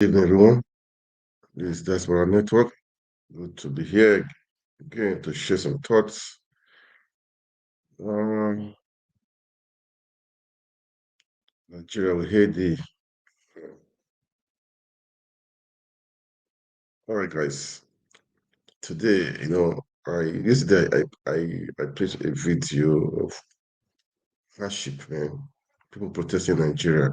Good evening, everyone. This is Diaspora Network. Good to be here again to share some thoughts. Um, Nigeria, we hear the. All right, guys. Today, yesterday I placed a video of hardship, man. People protesting in Nigeria.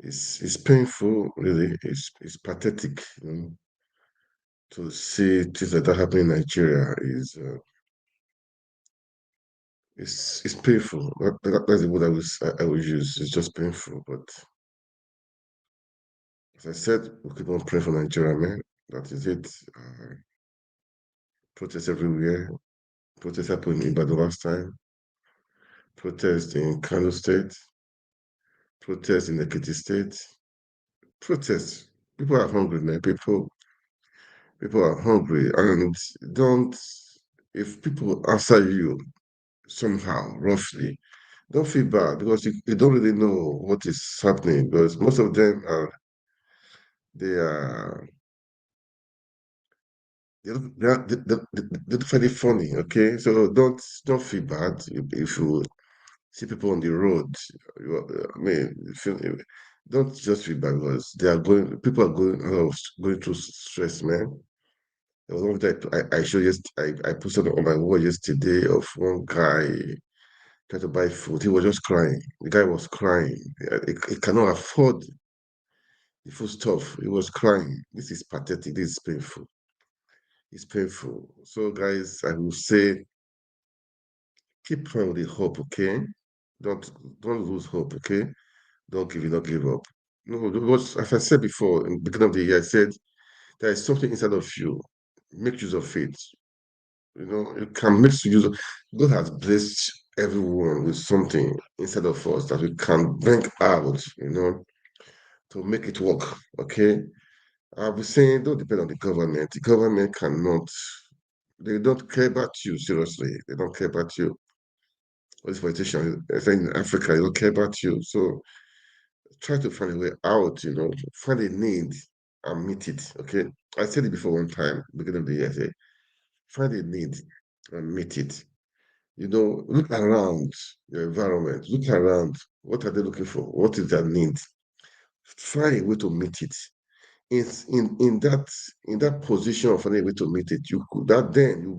It's painful, really. It's pathetic, to see things like that happening in Nigeria it's painful. That's the word I would use. It's just painful, but as I said, we keep on praying for Nigeria, man. That is it. Protests everywhere. Protests happened in Ibadan last time. Protests in Kano State. Protests in Ekiti State. Protests. People are hungry, man. People are hungry, and don't. If people answer you somehow roughly, don't feel bad because you don't really know what is happening. Because most of them they are they find it funny. Okay, so don't feel bad if you see people on the road. I mean, don't just feel bad because people are going through stress, man. There was one that I showed I posted on my wall yesterday of one guy trying to buy food. He was just crying. The guy was crying. He cannot afford the food stuff. He was crying. This is pathetic. This is painful. It's painful. So, guys, I will say keep on with the hope, okay? Don't don't lose hope, okay? Don't give up. No, as I said before in the beginning of the year, I said there is something inside of you. Make use of it. You can make use of God has blessed everyone with something inside of us that we can bring out, to make it work. Okay. I'll be saying don't depend on the government. The government cannot, they don't care about you, seriously. They don't care about you. All these politicians, I think in Africa, they don't care about you. So try to find a way out, find a need and meet it. Okay. I said it before one time, beginning of the year, I said, find a need and meet it. Look around your environment, look around. What are they looking for? What is their need? Try a way to meet it. In that position of finding a way to meet it, you could that then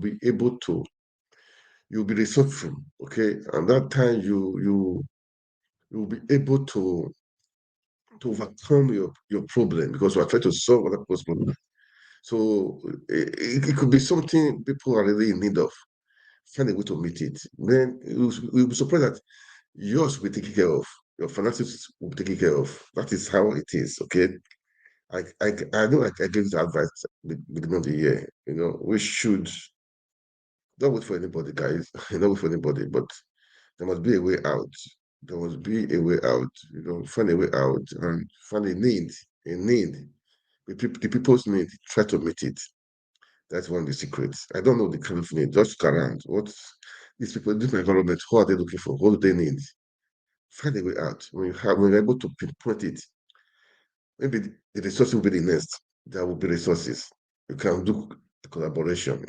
you'll be resourceful, okay? And that time you'll be able to overcome your problem because you are trying to solve other people's problem. So it could be something people are really in need of. Find a way to meet it. Then you'll be surprised that yours will be taken care of. Your finances will be taken care of. That is how it is. Okay. I know I gave the advice at the beginning of the year. We should don't wait for anybody, guys. Don't wait for anybody, but there must be a way out. There must be a way out. Find a way out and find a need. The people's need, try to meet it. That's one of the secrets. I don't know the kind of need. Just look around. What these people, this environment, who are they looking for? What do they need? Find a way out. When you're able to pinpoint it, maybe the resources will be the next. There will be resources. You can do the collaboration,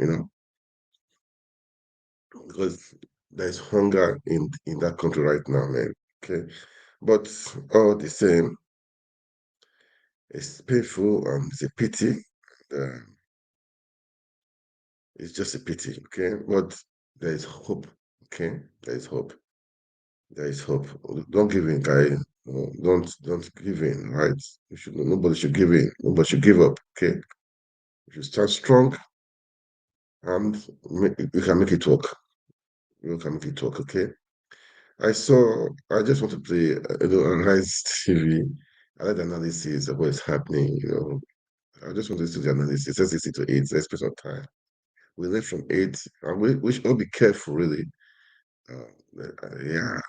because there's hunger in that country right now, man. Okay. But all the same, it's painful and it's a pity. Uh, it's just a pity, okay? But there is hope, okay? There is hope. There is hope. Don't give in, guy. No, don't give in, right? Nobody should give in. Nobody should give up, okay? If you stand strong and you can make it work. You can make it work, okay? I just want to play, on Rise TV. I like the analysis of what is happening. I just want to do the analysis. Let's listen to it. Let's spend some time. We learn from it, and we should all be careful, really. Yeah,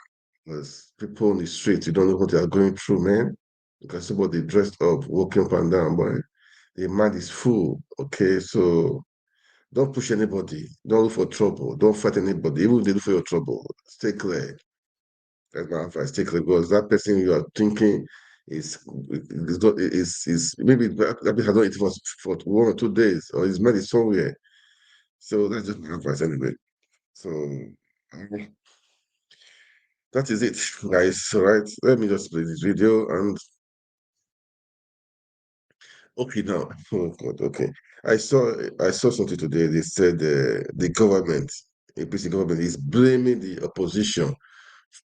because people on the street, you don't know what they are going through, man. Because somebody dressed up, walking up and down, but the mind is full. Okay, so don't push anybody. Don't look for trouble. Don't fight anybody. Even if they look for your trouble, stay clear. That's my advice. Stay clear because that person you are thinking is maybe Abi has not eaten for 1 or 2 days, or his mind is somewhere. So that's just my advice anyway. So that is it, guys. All right, let me just play this video and okay now. Oh God, okay. I saw something today. They said the government, APC government, is blaming the opposition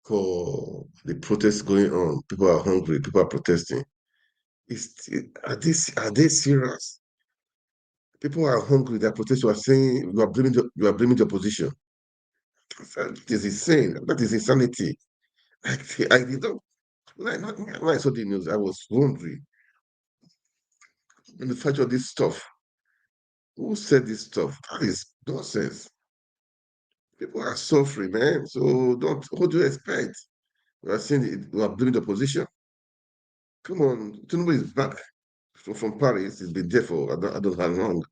for the protests going on. People are hungry. People are protesting. Are they serious? People are hungry. They're protesting. You are saying you are blaming the opposition. That is insane. That is insanity. I did not when I saw the news, I was wondering in the fact of this stuff. Who said this stuff? That is nonsense. People are suffering, man. So don't. What do you expect? You are saying you are blaming the opposition. Come on, Tinubu is back from Paris. He's been there for I don't know how long.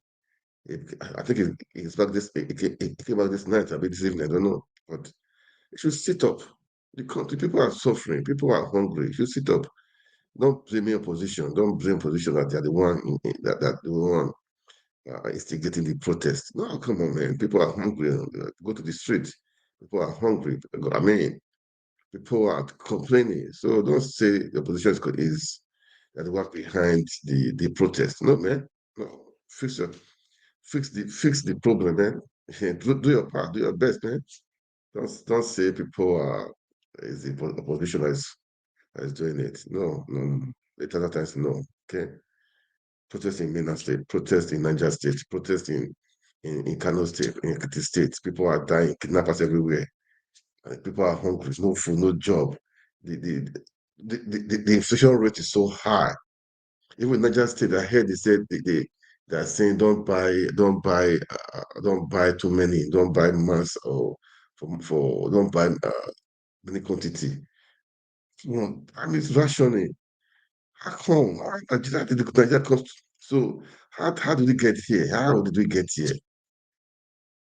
I think he's back this. He came back this night. I mean this evening. I don't know, but you should sit up. The country people are suffering. People are hungry. You should sit up. Don't blame your opposition. Don't blame opposition that they're the one that the one instigating the protest. No, come on, man. People are hungry. Go to the street. People are hungry. I mean, people are complaining. So don't say the opposition is that work behind the protest. No, man. No. Fix the problem, man. Do your part. Do your best, man. Don't say people are is the opposition that is doing it. No, no, no. At other times, no. Okay. Protest in Minna State, protest in Niger State, protest in Kano State, in Ekiti State. People are dying, kidnappers everywhere. People are hungry, no food, no job. The inflation rate is so high. Even Niger State, I heard they said they are saying don't buy too many, don't buy mass or for don't buy many quantity. I mean, it's rationing. How come? Nigeria comes. So how did we get here? How did we get here?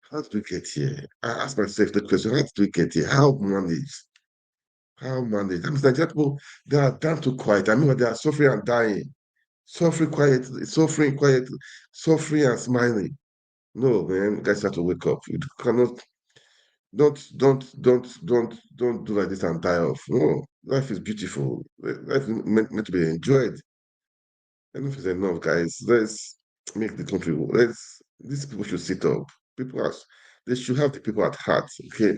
How did we get here? I ask myself the question: how did we get here? How managed? How managed? I mean, Nigerian people, they are down to quiet. I mean, they are suffering and dying, suffering and smiling. No, man, you guys have to wake up. You cannot. Don't do like this and die off. No, life is beautiful. Life is meant to be enjoyed. Enough is enough, guys. Let's make the country. These people should sit up. People are. They should have the people at heart. Okay,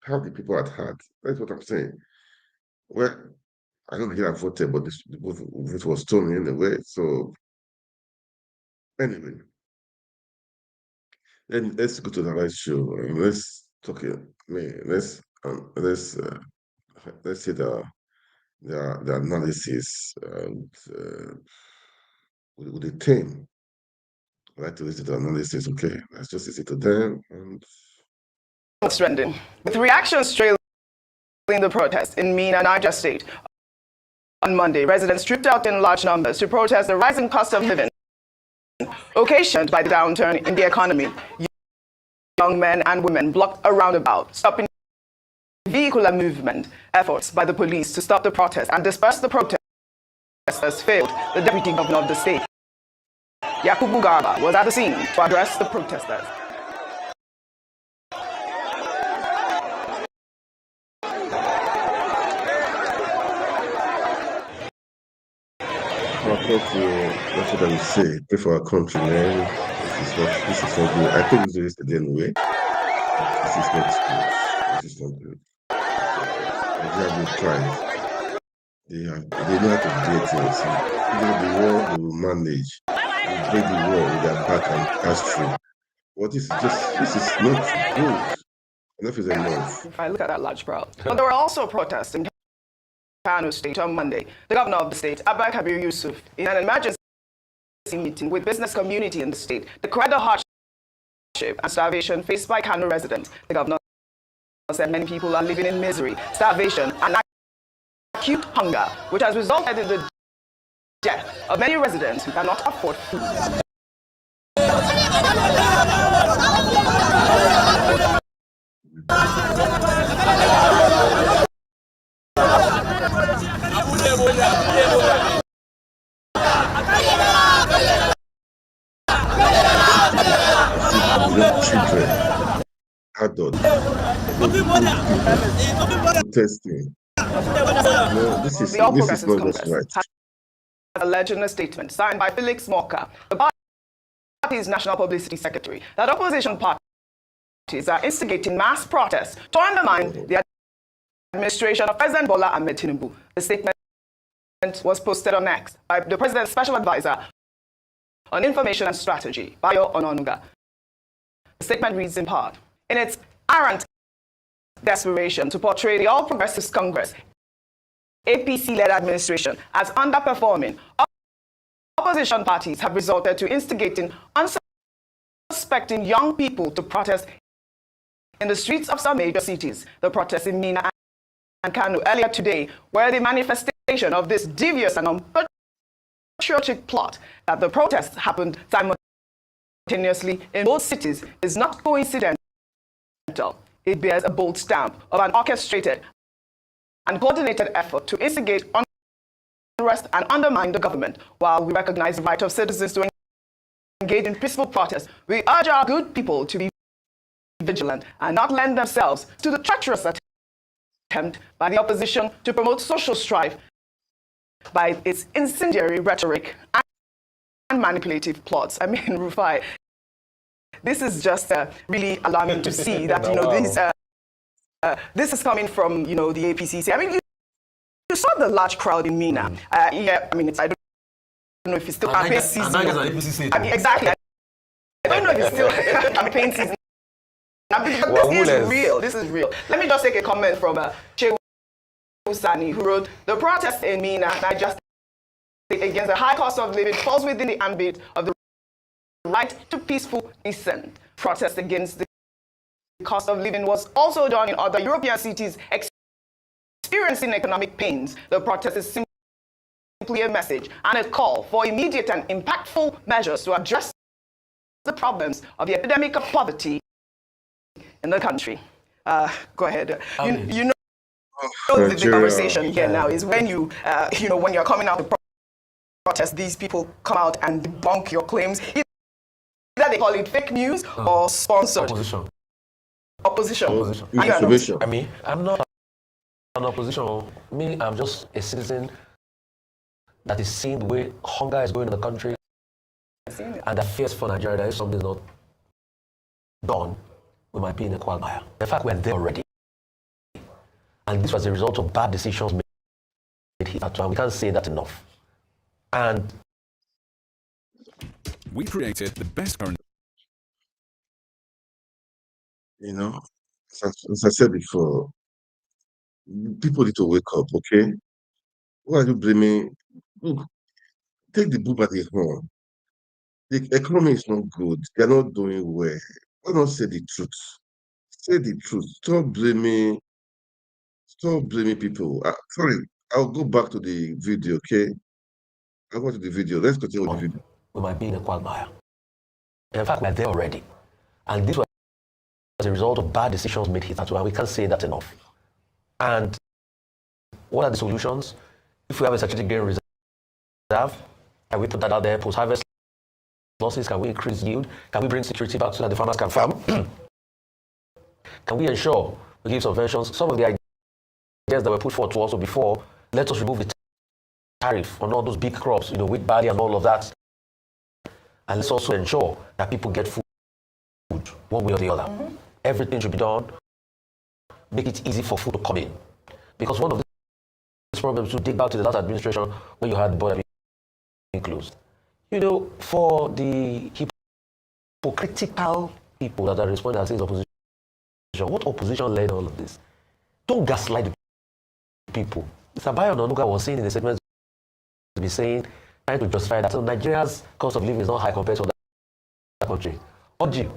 have the people at heart. That's what I'm saying. Well, I don't hear I voted, but the vote was stolen anyway. So anyway, then let's go to the right show and let's talk it. Man, let's see the analysis and with the team. I like to listen to the analysis. Okay, let's just listen to them and. Trending. With reactions trailing the protest in Minna, Niger State. On Monday, residents trooped out in large numbers to protest the rising cost of living occasioned by the downturn in the economy. Young men and women blocked a roundabout, stopping vehicular movement. Efforts by the police to stop the protest and disperse the protesters failed. The deputy governor of the state, Yakubu Garba, was at the scene to address the protesters. That's what I would say. Pray for our country, man. This is not good. I think this is the anyway. This is not good. This is not good. Nigeria will try. They know how to create things. Even the war, they will manage. They will break the war with their back and pass through. But this is not good. Enough is enough. If I look at that large crowd. But there were also protests in Kano State on Monday. The governor of the state, Abba Kabir Yusuf, in an emergency meeting with business community in the state, declared the hardship and starvation faced by Kano residents. The governor said many people are living in misery, starvation, and acute hunger, which has resulted in the death of many residents who cannot afford food. children, adults, old people protesting. No, The All this is Progressives not just Congress right. has alleged in a statement signed by Felix Morka, the party's national publicity secretary, that opposition parties are instigating mass protests to undermine the administration of President Bola Ahmed Tinubu. The statement was posted on X by the president's special advisor on information and strategy, Bayo Ononuga. The statement reads in part, in its arrant desperation to portray the All Progressives Congress APC-led administration as underperforming, opposition parties have resorted to instigating unsuspecting young people to protest in the streets of some major cities. The protests in Mina and Kano earlier today were the manifestation of this devious and unpatriotic plot. That the protests happened simultaneously in both cities is not coincidental. It bears a bold stamp of an orchestrated and coordinated effort to instigate unrest and undermine the government. While we recognize the right of citizens to engage in peaceful protest, we urge our good people to be vigilant and not lend themselves to the treacherous attempt by the opposition to promote social strife by its incendiary rhetoric and manipulative plots. I mean, Rufai, this is just really alarming to see that, this is coming from, the APCC. I mean, you saw the large crowd in Mina. Yeah, I mean, I don't know if it's still campaign season. I mean, exactly. I don't know if it's still campaign season. This is real. This is real. Let me just take a comment from Chewu Sani, who wrote, the protest in Mina, Niger State against the high cost of living falls within the ambit of the right to peaceful dissent. Protest against the cost of living was also done in other European cities experiencing economic pains. The protest is simply a message and a call for immediate and impactful measures to address the problems of the epidemic of poverty in the country. Go ahead. You know the conversation here now is when when you're coming out to protest, these people come out and debunk your claims. Either they call it fake news or sponsored. Opposition. I mean, I'm not an opposition. Me, I'm just a citizen that is seeing the way hunger is going in the country and that fears for Nigeria that if something is not done, we might be in a quagmire. In fact, we're there already. And this was a result of bad decisions made here. We can't say that enough. And we created the best current. As I said before, people need to wake up, okay? Why are you blaming? Look, take the bull by the horn. The economy is not good. They're not doing well. Why not say the truth? Say the truth. Stop blaming people. Sorry, I'll go back to the video, okay? I'll go to the video. Let's continue with the video. We might be in a quagmire. In fact, we're there already. And this was a result of bad decisions made here. We can't say that enough. And what are the solutions? If we have a strategic grain reserve, can we put that out there? Post-harvest losses, can we increase yield? Can we bring security back so that the farmers can farm? Can we ensure we give subventions? Some of the ideas that were put forward to us before, let us remove the tariff on all those big crops, wheat, barley, and all of that. And let's also ensure that people get food one way or the other. Everything should be done. Make it easy for food to come in. Because one of these problems to dig back to the last administration when you had the border being closed. For the hypocritical people that are responding as opposition, what opposition led all of this? Don't gaslight the people. Mr. Bayo Ononuga was saying in the segment to be saying, trying to justify that Nigeria's cost of living is not high compared to other countries. Oji,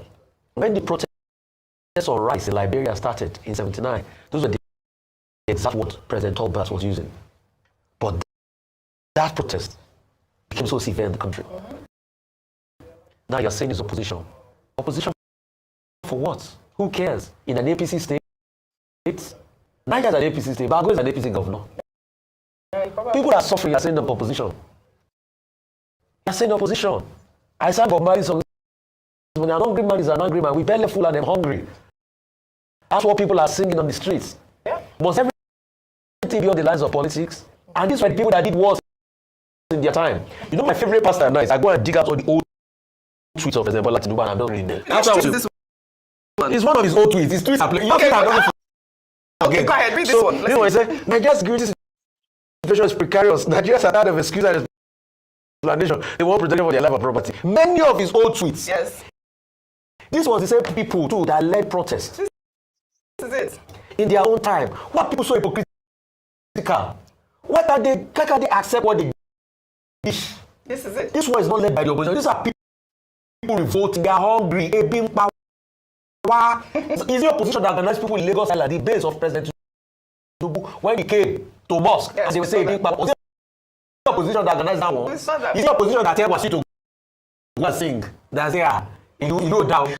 when the protests on rice in Liberia started in '79, those were the exact what President Tolbert was using. But that protest became so severe in the country. Now you're saying it's opposition. Opposition for what? Who cares? In an APC state, Niger is an APC state, Bago is an APC governor. People are suffering, you're saying opposition. You're saying opposition. I said Bob Marley song When an hungry man is an hungry man, we barely full and them hungry. That's what people are singing on the streets. Yeah. Must everything be on the lines of politics? And these were the people that did wars in their time. You know, my favorite pastor now is I go and dig out all the old tweets of President Bola Tinubu and I'm not reading them. It's one of his old tweets. His tweets are playing. Okay, go ahead, read this one. This one, he said, Nigeria's security situation is precarious. Nigerians are tired of excuse and explanation. They want protection for their life and property. Many of his old tweets. Yes. This was the same people too that led protests. This is it. In their own time. Why are people so hypocritical? Why can't they accept what they dish? This is it. This one is not led by the opposition. These are people revolting. They are hungry. Is the opposition that organized people in Lagos Island, the base of President Tinubu, when he came to mosque, yes, and they were saying, was it the opposition that organized that one? Is the opposition that tell Wasi to go and sing? That's here. You know down. You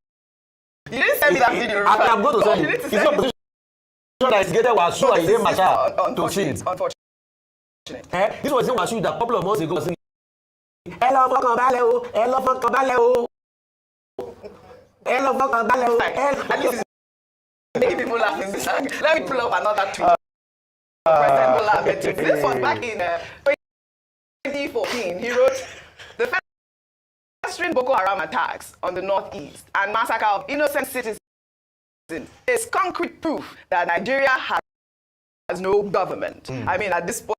didn't send me that video. I'm going to send you. Is the opposition that instigated Wasu and Ide Masha to sing? Unfortunate. This was in Wasu that a couple of months ago singing. Hello, At least making people laugh in this angle. Let me pull up another tweet. President Bola Ahmed Tinubu. This was back in 2014. He wrote, the festering Boko Haram attacks on the northeast and massacre of innocent citizens is concrete proof that Nigeria has no government. I mean, at this point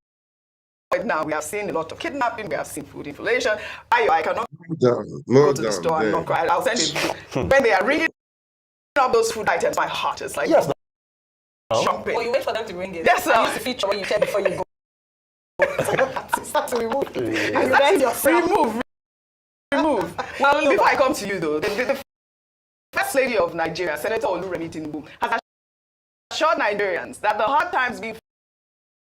now, we have seen a lot of kidnapping, we have seen food inflation. I cannot go to the store and not cry. I'll send it. When they are ringing up those food items, my heart is like, yes, jumping. Well, you wait for them to ring it. Yes, sir. Use the feature when you check before you go. Start to remove. Remove. Well, before I come to you though, the First Lady of Nigeria, Senator Oluremi Tinubu, has assured Nigerians that the hard times being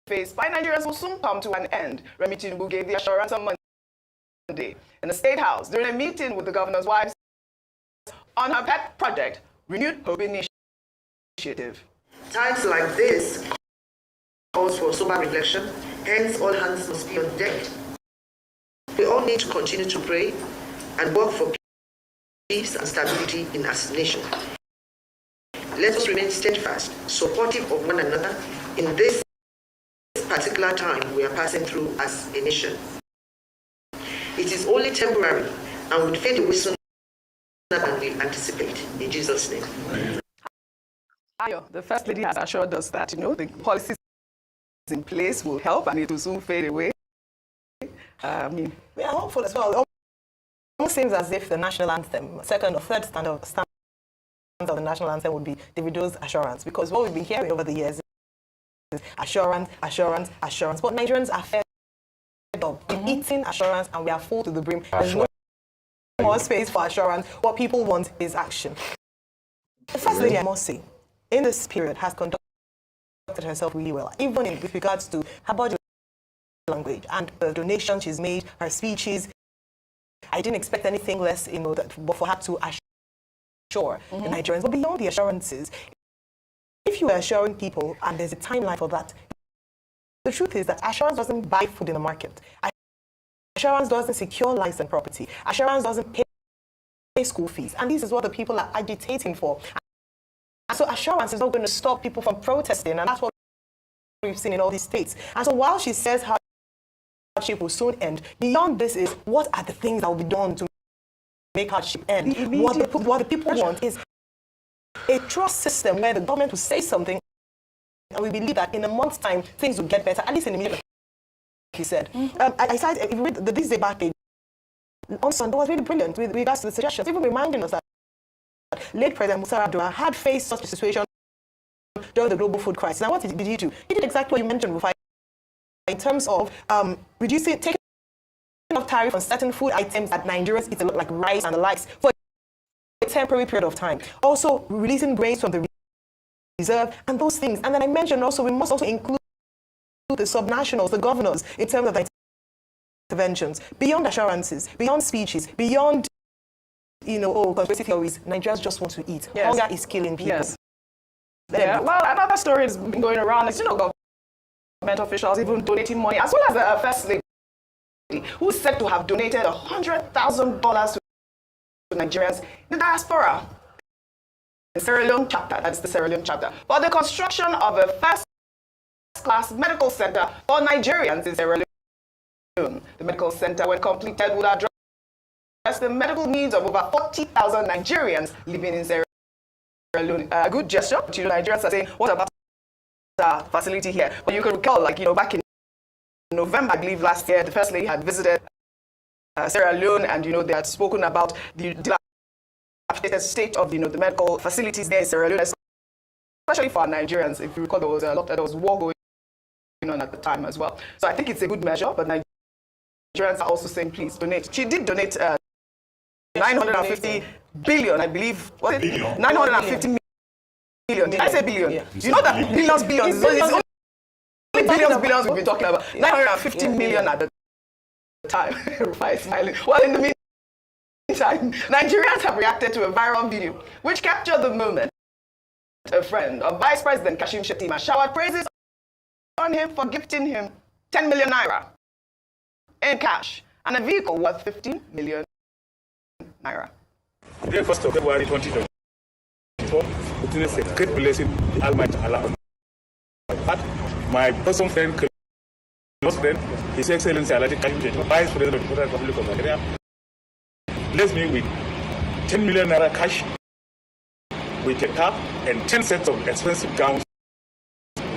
faced by Nigerians will soon come to an end. Remi Tinubu gave the assurance on Monday in the State House during a meeting with the governor's wives on her pet project, Renewed Hope Initiative. Times like this calls for sober reflection, hence all hands must be on deck. We all need to continue to pray and work for peace and stability in our nation. Let us remain steadfast, supportive of one another in this particular time we are passing through as a nation. It is only temporary and will fade away sooner than we anticipate. In Jesus' name. Ayo, the First Lady has assured us that, the policies in place will help and it will soon fade away. We are hopeful as well. It almost seems as if the national anthem, second or third stanza of the national anthem would be Davido's assurance, because what we've been hearing over the years is assurance. But Nigerians are fed up. We're eating assurance and we are full to the brim. There's no more space for assurance. What people want is action. The First Lady, I must say, in this period has conducted herself really well, even with regards to her body language and the donations she's made, her speeches. I didn't expect anything less, but for her to assure the Nigerians. But beyond the assurances, if you are assuring people, and there's a timeline for that, the truth is that assurance doesn't buy food in the market. Assurance doesn't secure lives and property. Assurance doesn't pay school fees. And this is what the people are agitating for. And so assurance is not going to stop people from protesting, and that's what we've seen in all these states. And so while she says hardship will soon end, beyond this is, what are the things that will be done to make hardship end? What the people want is a trust system where the government will say something and we believe that in a month's time things will get better, at least in the middle, like he said. I cited, if you read the This Day Back page on Sunday, was really brilliant with regards to the suggestions, even reminding us that late President Musa Yar'Adua had faced such a situation during the global food crisis. Now, what did he do? He did exactly what you mentioned, Rufai, in terms of taking off tariff on certain food items that Nigerians eat a lot, like rice and the likes, for a temporary period of time. Also, releasing grains from the reserve and those things. And then I mentioned also, we must also include the subnationals, the governors, in terms of the interventions, beyond assurances, beyond speeches, beyond conspiracy theories. Nigerians just want to eat. Yes. Hunger is killing people. Yes. Yeah. Well, another story has been going around is, government officials even donating money, as well as the First Lady, who's said to have donated $100,000 to Nigerians in the diaspora. The Sierra Leone chapter, that's the Sierra Leone chapter, for the construction of a first-class medical center for Nigerians in Sierra Leone. The medical center, when completed, would address the medical needs of over 40,000 Nigerians living in Sierra Leone. A good gesture. Nigerians are saying, what about the facility here? But you can recall, back in November, I believe last year, the First Lady had visited Sierra Leone, and they had spoken about the dilapidated state of the medical facilities there in Sierra Leone, especially for Nigerians. If you recall, there was war going on at the time as well. So I think it's a good measure, but Nigerians are also saying, please donate. She did donate 950 billion, I believe. Was it? 950 million. Did I say billion? Yeah. You know that billions. It's only billions we've been talking about. 950 million at the time. Rufai is smiling. Well, in the meantime, Nigerians have reacted to a viral video which captured the moment a friend of Vice President Kashim Shettima showered praises on him for gifting him 10 million naira in cash and a vehicle worth 15 million naira. Today, 1st of February 2024, witness a great blessing, the Almighty Allah. My personal friend, close friend, His Excellency Alhaji Kashim Shettima, Vice President of the Federal Republic of Nigeria, blessed me with 10 million naira cash, with a cap and 10 sets of expensive gowns,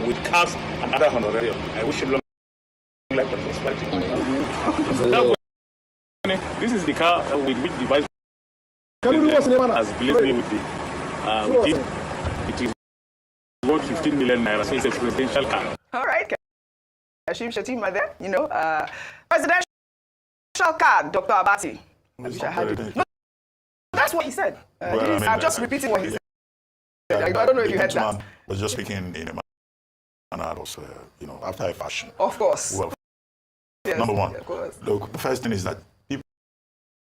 with caps and other honorarium. I wish him long life and prosperity. This is the car with which the Vice President has blessed me with it. It is worth 15 million naira, so it's a presidential car. All right, Kashim Shettima there, presidential card, Dr. Abati. No, that's what he said. I'm just repeating what he said. I don't know if you heard that. Was just speaking in a manner that was, after a fashion. Of course. Well, yes, number one, look, the first thing is that people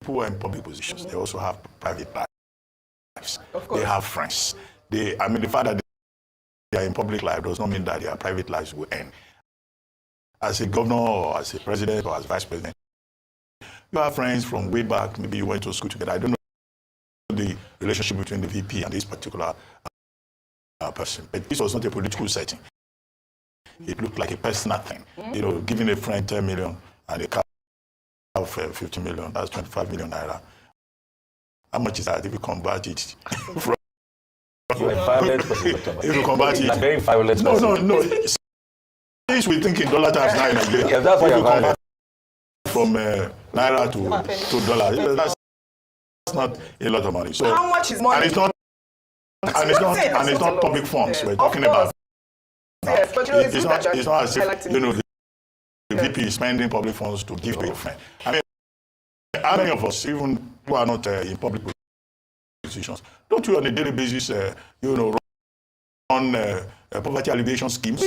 who are in public positions, they also have private lives. Of course. They have friends. The fact that they are in public life does not mean that their private lives will end. As a governor or as a president or as vice president, you have friends from way back. Maybe you went to school together. I don't know the relationship between the VP and this particular person. But this was not a political setting. It looked like a personal thing. Giving a friend 10 million and a car of 50 million, that's 25 million naira. How much is that if you convert it? You're a violent person, if you convert it. A very violent person. No. Since we think in dollar terms now in Nigeria, yeah, that's why you're violent. From naira to dollar, that's not a lot of money. So how much is money? And it's not public funds we're talking about. Yes, but it's not as if the VP is spending public funds to give to your friend. I mean, how many of us, even who are not in public positions, don't you on a daily basis, run poverty alleviation schemes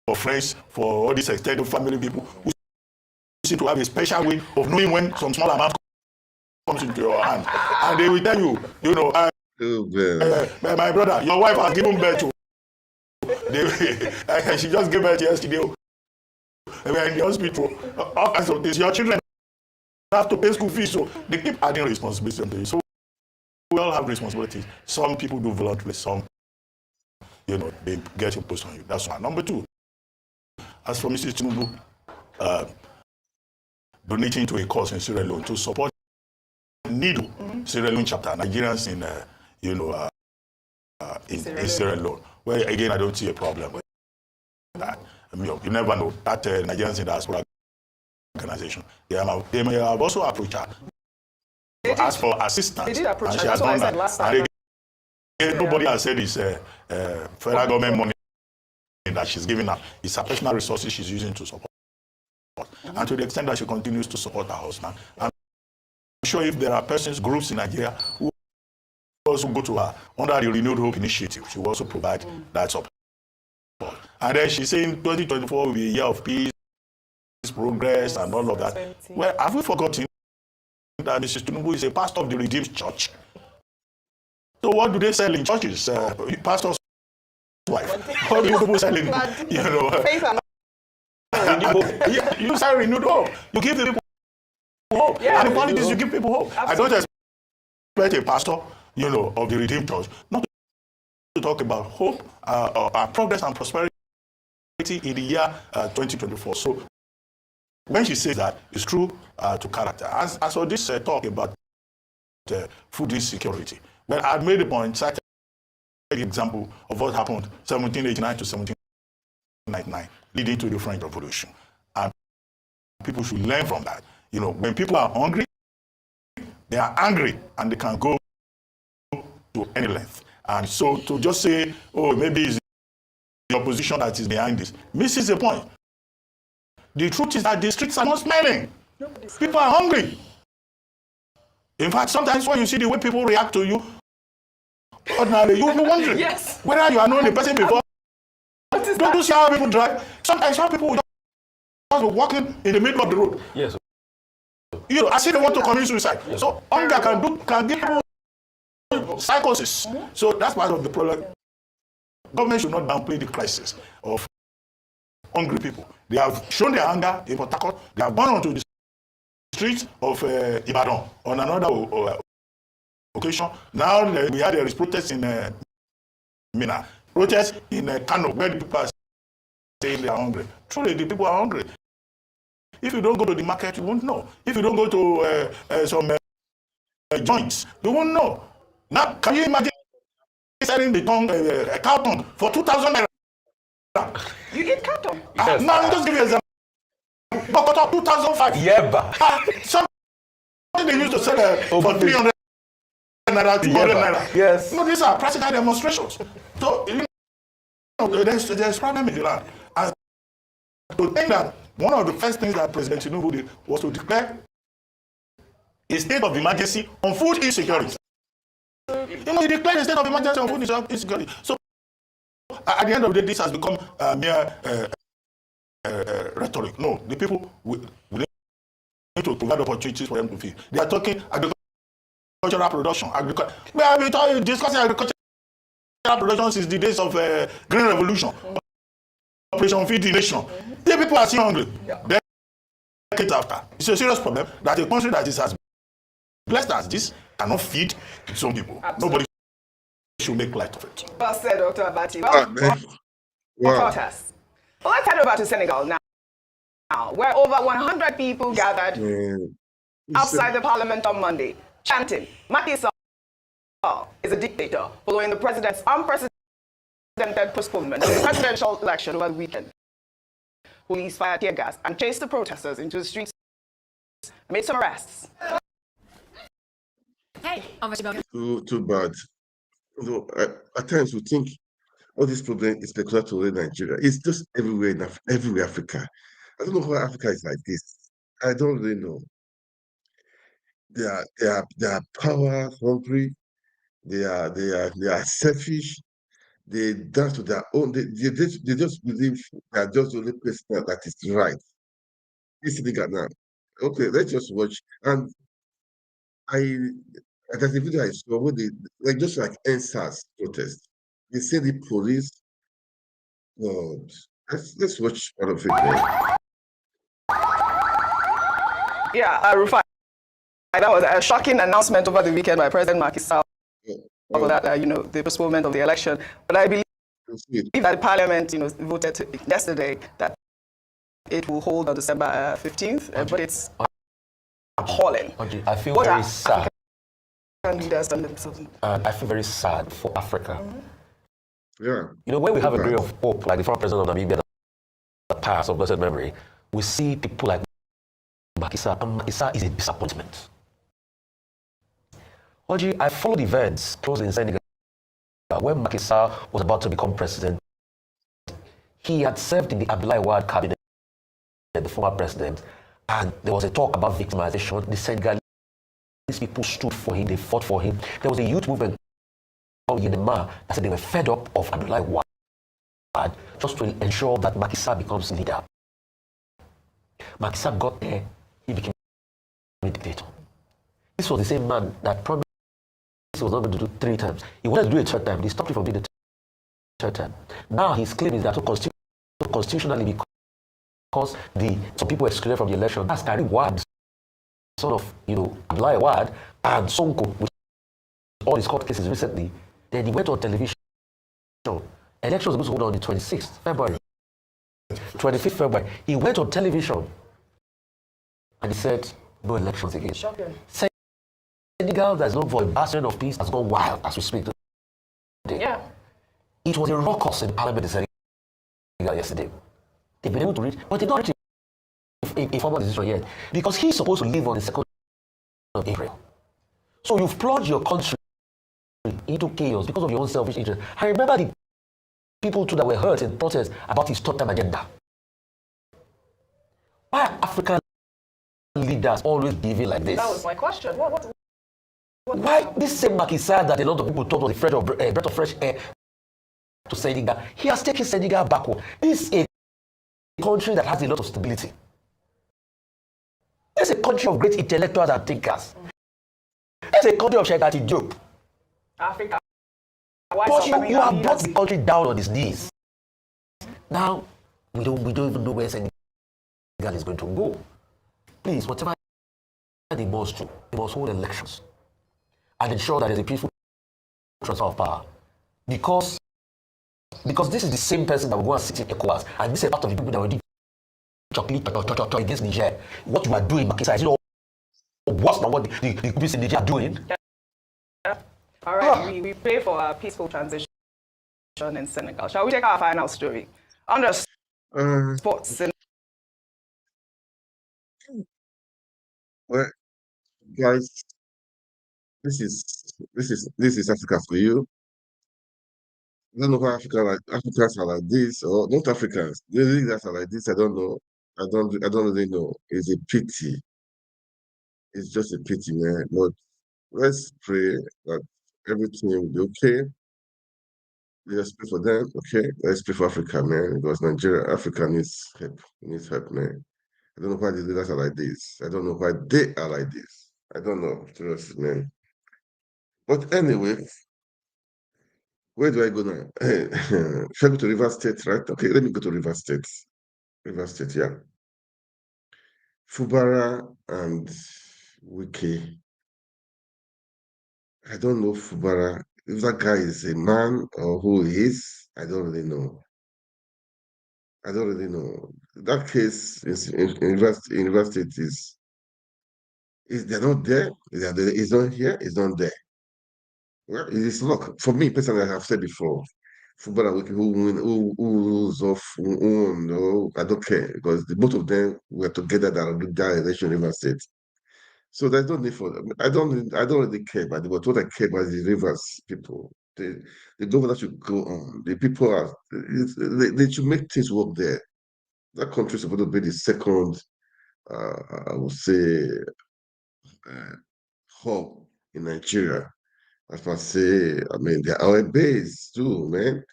for friends, for all these extended family people who seem to have a special way of knowing when some small amount comes into your hand, and they will tell you, my brother, your wife has given birth to. She just gave birth yesterday. They were in the hospital. All kinds of things. Your children have to pay school fees, so they keep adding responsibility. So we all have responsibilities. Some people do voluntarily, some, they get imposed on you. That's one. Number two, as for Mrs. Tinubu, donating to a cause in Sierra Leone to support NIDO, Sierra Leone chapter, Nigerians in Sierra Leone. Well, again, I don't see a problem with that. You never know that Nigerians in the diaspora organization, they may have also approached her to ask for assistance. They did approach her. She has done that. Last time. And nobody has said it's federal government money that she's giving her. It's her personal resources she's using to support. And to the extent that she continues to support her husband, I'm sure if there are persons, groups in Nigeria who also go to her under the Renewed Hope Initiative, she will also provide that support. And then she's saying 2024 will be a year of peace, progress, and all of that. Well, have we forgotten that Mrs. Tinubu is a pastor of the Redeemed Church? So what do they sell in churches? Pastor's wife. What do people sell in, you sell Renewed Hope. You give the people hope. Yeah, and in politics, you give people hope. Absolutely. I don't expect a pastor, of the Redeemed Church, not to talk about hope, progress and prosperity in the year 2024. So when she says that, it's true to character. As for this talk about food insecurity, well, I made a point, cited the example of what happened 1789 to 1799, leading to the French Revolution. And people should learn from that. When people are hungry, they are angry, and they can go to any length. And so to just say, oh, maybe it's the opposition that is behind this, misses the point. The truth is that the streets are not smiling. People are hungry. In fact, sometimes when you see the way people react to you, ordinarily, you will be wondering Yes. whether you are known the person before. Don't you see how people drive? Sometimes some people will just be walking in the middle of the road. Yes. I see they want to commit suicide. Yes. So hunger can give people psychosis. So that's part of the problem. Government should not downplay the crisis of hungry people. They have shown their anger in Port Harcourt. They have gone onto the streets of Ibadan on another occasion. Now we had a protest in Mina, protest in Kano, where the people are saying they are hungry. Truly, the people are hungry. If you don't go to the market, you won't know. If you don't go to some joints, you won't know. Now, can you imagine selling the cow tongue for 2,000 naira? You eat carton? Yes. Now, just give you an example. Bokoto 2,005. Yeah, Something they used to sell for 300 naira, 200 naira. Yes. These are practical demonstrations. So, there's problem in the land. And to think that one of the first things that President Tinubu did was to declare a state of emergency on food insecurity. He declared a state of emergency on food insecurity. So, at the end of the day, this has become mere rhetoric. No, the people we need to provide opportunities for them to feed. They are talking agricultural production. We have been discussing agricultural production since the days of Green Revolution. Operation Feed the Nation. The people are still hungry. Yeah. Decades after. It's a serious problem that a country that is as blessed as this cannot feed its own people. Absolutely. Nobody should make light of it. Well said, Dr. Abati. Wow. Well, let's head over to Senegal now, where over 100 people gathered outside the parliament on Monday, chanting, Macky Sall is a dictator, following the president's unprecedented postponement of the presidential election over the weekend. Police fired tear gas and chased the protesters into the streets and made some arrests. Hey, Too bad. At times we think all this problem is peculiar to Nigeria. It's just everywhere in everywhere Africa. I don't know why Africa is like this. I don't really know. They are power hungry. They are selfish. They dance to their own. They just believe they are just the only person that is right. This thing now. Okay, let's just watch. And there's a video I saw where they just like NSAS protest. They say the police. God, let's watch part of it. Right? Yeah, Rufai, that was a shocking announcement over the weekend by President Macky Sall about that, the postponement of the election. But I believe that the Parliament, voted yesterday that it will hold on December 15th, but it's appalling. I feel very sad. Leaders done themselves. I feel very sad for Africa. Yeah. When we have a ray of hope, like the former president of Namibia, that passed of blessed memory, we see people like Macky Sall, and Macky Sall is a disappointment. I followed events closely in Senegal. When Macky Sall was about to become president, he had served in the Abdoulaye Wade cabinet, the former president, and there was a talk about victimization. The Senegalese people stood for him, they fought for him. There was a youth movement called Yenema that said they were fed up of Abdoulaye Wade just to ensure that Macky Sall becomes leader. Macky Sall got there, he became a dictator. This was the same man that promised he was not going to do 3 times. He wanted to do a 3rd time. They stopped him from doing the 3rd time. Now his claim is that constitutionally, because some people were excluded from the election, that's Karim Wade, son of Abdoulaye Wade, and Sonko, which all his court cases recently. Then he went on television. Elections were supposed to hold on the 26th February. 25th February. He went on television and he said, no elections again. Shocking. Senegal, that's known for a bastion of peace, has gone wild as we speak today. Yeah. It was a ruckus in Parliament in Senegal yesterday. They've been able to reach, but they don't reach a formal decision yet because he's supposed to leave on the 2nd of April. So you've plunged your country into chaos because of your own selfish interest. I remember the people too that were hurt in protests about his third-term agenda. Why are African leaders always giving like this? That was my question. What Why this same Macky Sall that a lot of people thought was a breath of fresh air to Senegal, he has taken Senegal backward. This is a country that has a lot of stability. It's a country of great intellectuals and thinkers. It's a country of Shagati Job. Africa. But you have brought the country down on its knees. Now, we don't even know where Senegal is going to go. Please, whatever they must do, they must hold elections and ensure that there's a peaceful transfer of power. Because this is the same person that will go and sit in ECOWAS, and this is part of the people that will do chocolate against Niger. What you are doing, Macky Sall, is worse than what the people in Niger are doing. Yeah. All right, we pray for a peaceful transition in Senegal. Shall we take our final story? Under sports. Well, guys, this is Africa for you. I don't know why Africans are like this, or not Africans. The leaders are like this. I don't know. I don't really know. It's a pity. It's just a pity, man. But let's pray that everything will be okay. Let's pray for them, okay? Let's pray for Africa, man. Because Africa needs help. Needs help, man. I don't know why the leaders are like this. I don't know why they are like this. I don't know, trust, man. But anyway, where do I go now? Should I go to River State, right? Okay, let me go to River State. River State, yeah. Fubara and Wiki. I don't know Fubara. If that guy is a man or who he is, I don't really know. I don't really know. That case in River State is they're not there. It's not here. It's not there. Well, it is luck. For me personally, I have said before, footballer who win, who lose off, no, I don't care because both of them were together that election in River State. So there's no need for them. I don't really care about it, but what I care about is the Rivers people. The governor should go on. The people are they should make things work there. That country is supposed to be the second, I would say, uh, hub in Nigeria. As I say, I mean, they're our base too, man.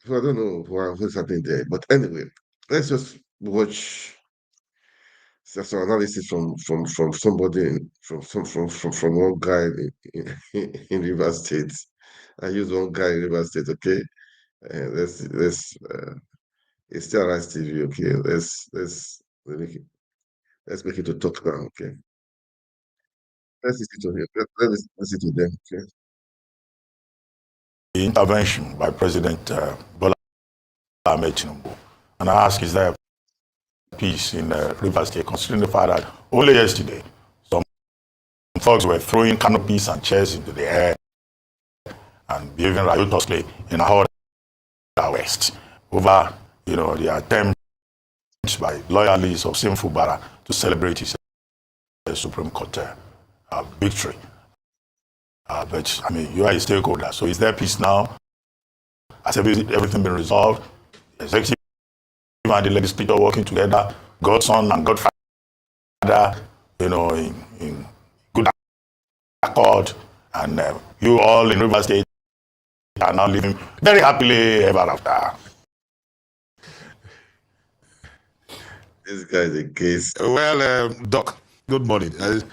So I don't know what's happening there. But anyway, let's just watch some analysis from somebody from one guy in River State. I use one guy in River State, okay? It's still Rise TV, okay? Let's make it to talk now, okay? Let's listen to him. Let's listen to them, okay? The intervention by President Bola Ahmed Tinubu. And I ask, is there peace in River State, considering the fact that only yesterday, some folks were throwing canopies and chairs into the air and behaving riotously in Ahora West over, the attempt by loyalists of Sinful Bara to celebrate his Supreme Court victory. But, I mean, you are a stakeholder, so is there peace now? Has everything been resolved? Executive and the legislature working together, Godson and Godfather, in good accord, and you all in River State are now living very happily ever after. This guy's a case. Well, Doc, good morning. The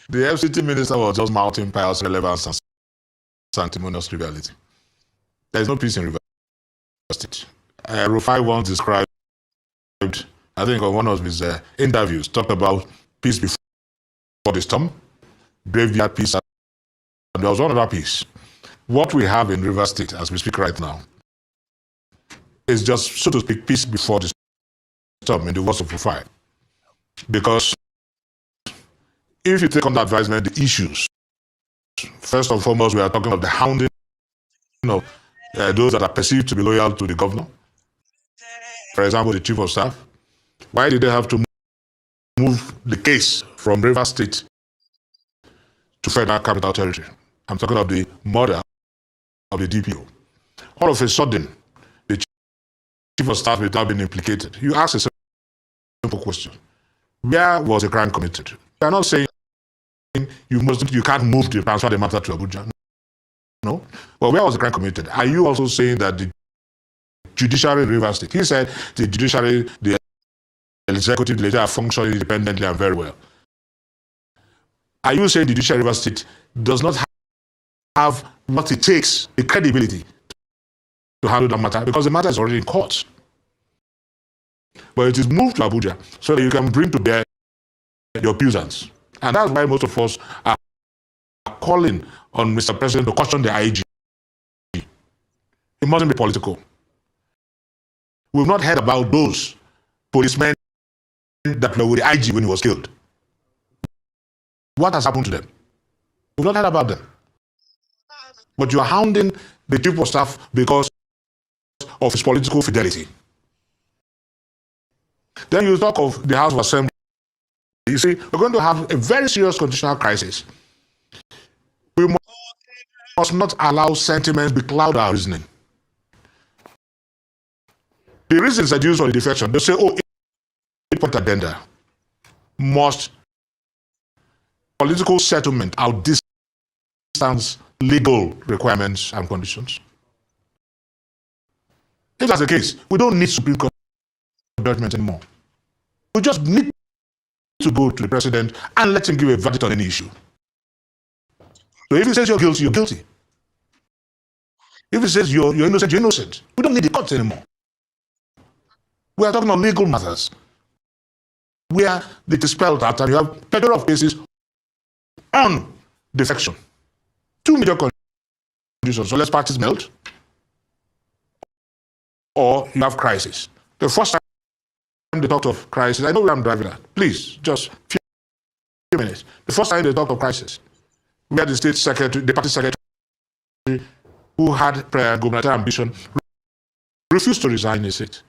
FCT minister was just mounting pious relevance and sanctimonious triviality. There is no peace in River State. Rufai once described, I think on one of his interviews, talked about peace before the storm, graveyard peace there was one other piece. What we have in Rivers State as we speak right now is just, so to speak, peace before the storm, in the words of Rufai. Because if you take under advisement the issues, first and foremost, we are talking of the hounding of those that are perceived to be loyal to the governor. For example, the chief of staff. Why did they have to move the case from Rivers State to Federal Capital Territory? I'm talking of the murder of the DPO. All of a sudden, the chief of staff without being implicated. You ask a simple question. Where was the crime committed? You are not saying you can't move to transfer the matter to Abuja. No. But where was the crime committed? Are you also saying that the judiciary in Rivers State? He said the judiciary, the executive, the legislature are functioning independently and very well. Are you saying the judiciary in Rivers State does not have what it takes, the credibility, to handle that matter? Because the matter is already in court. But it is moved to Abuja so that you can bring to bear your puissance. And that's why most of us are calling on Mr. President to caution the IG. It mustn't be political. We've not heard about those policemen that were with the IG when he was killed. What has happened to them? We've not heard about them. But you are hounding the chief of staff because of his political fidelity. Then you talk of the House of Assembly. You see, we're going to have a very serious constitutional crisis. We must not allow sentiments becloud our reasoning. The reasons that used for the defection, they say, oh, 8-point addenda must political settlement outdistance legal requirements and conditions. If that's the case, we don't need Supreme Court judgment anymore. We just need to go to the president and let him give a verdict on any issue. So if he says you're guilty, you're guilty. If he says you're innocent, you're innocent. We don't need the courts anymore. We are talking on legal matters where it is spelled out and you have plethora of cases on defection. Two major conditions, unless parties melt or you have crisis. The first time they talked of crisis, I know where I'm driving at. Please, just a few minutes. The first time they talked of crisis, we had the state secretary, the party secretary, who had prior gubernatorial ambition, refused to resign his seat.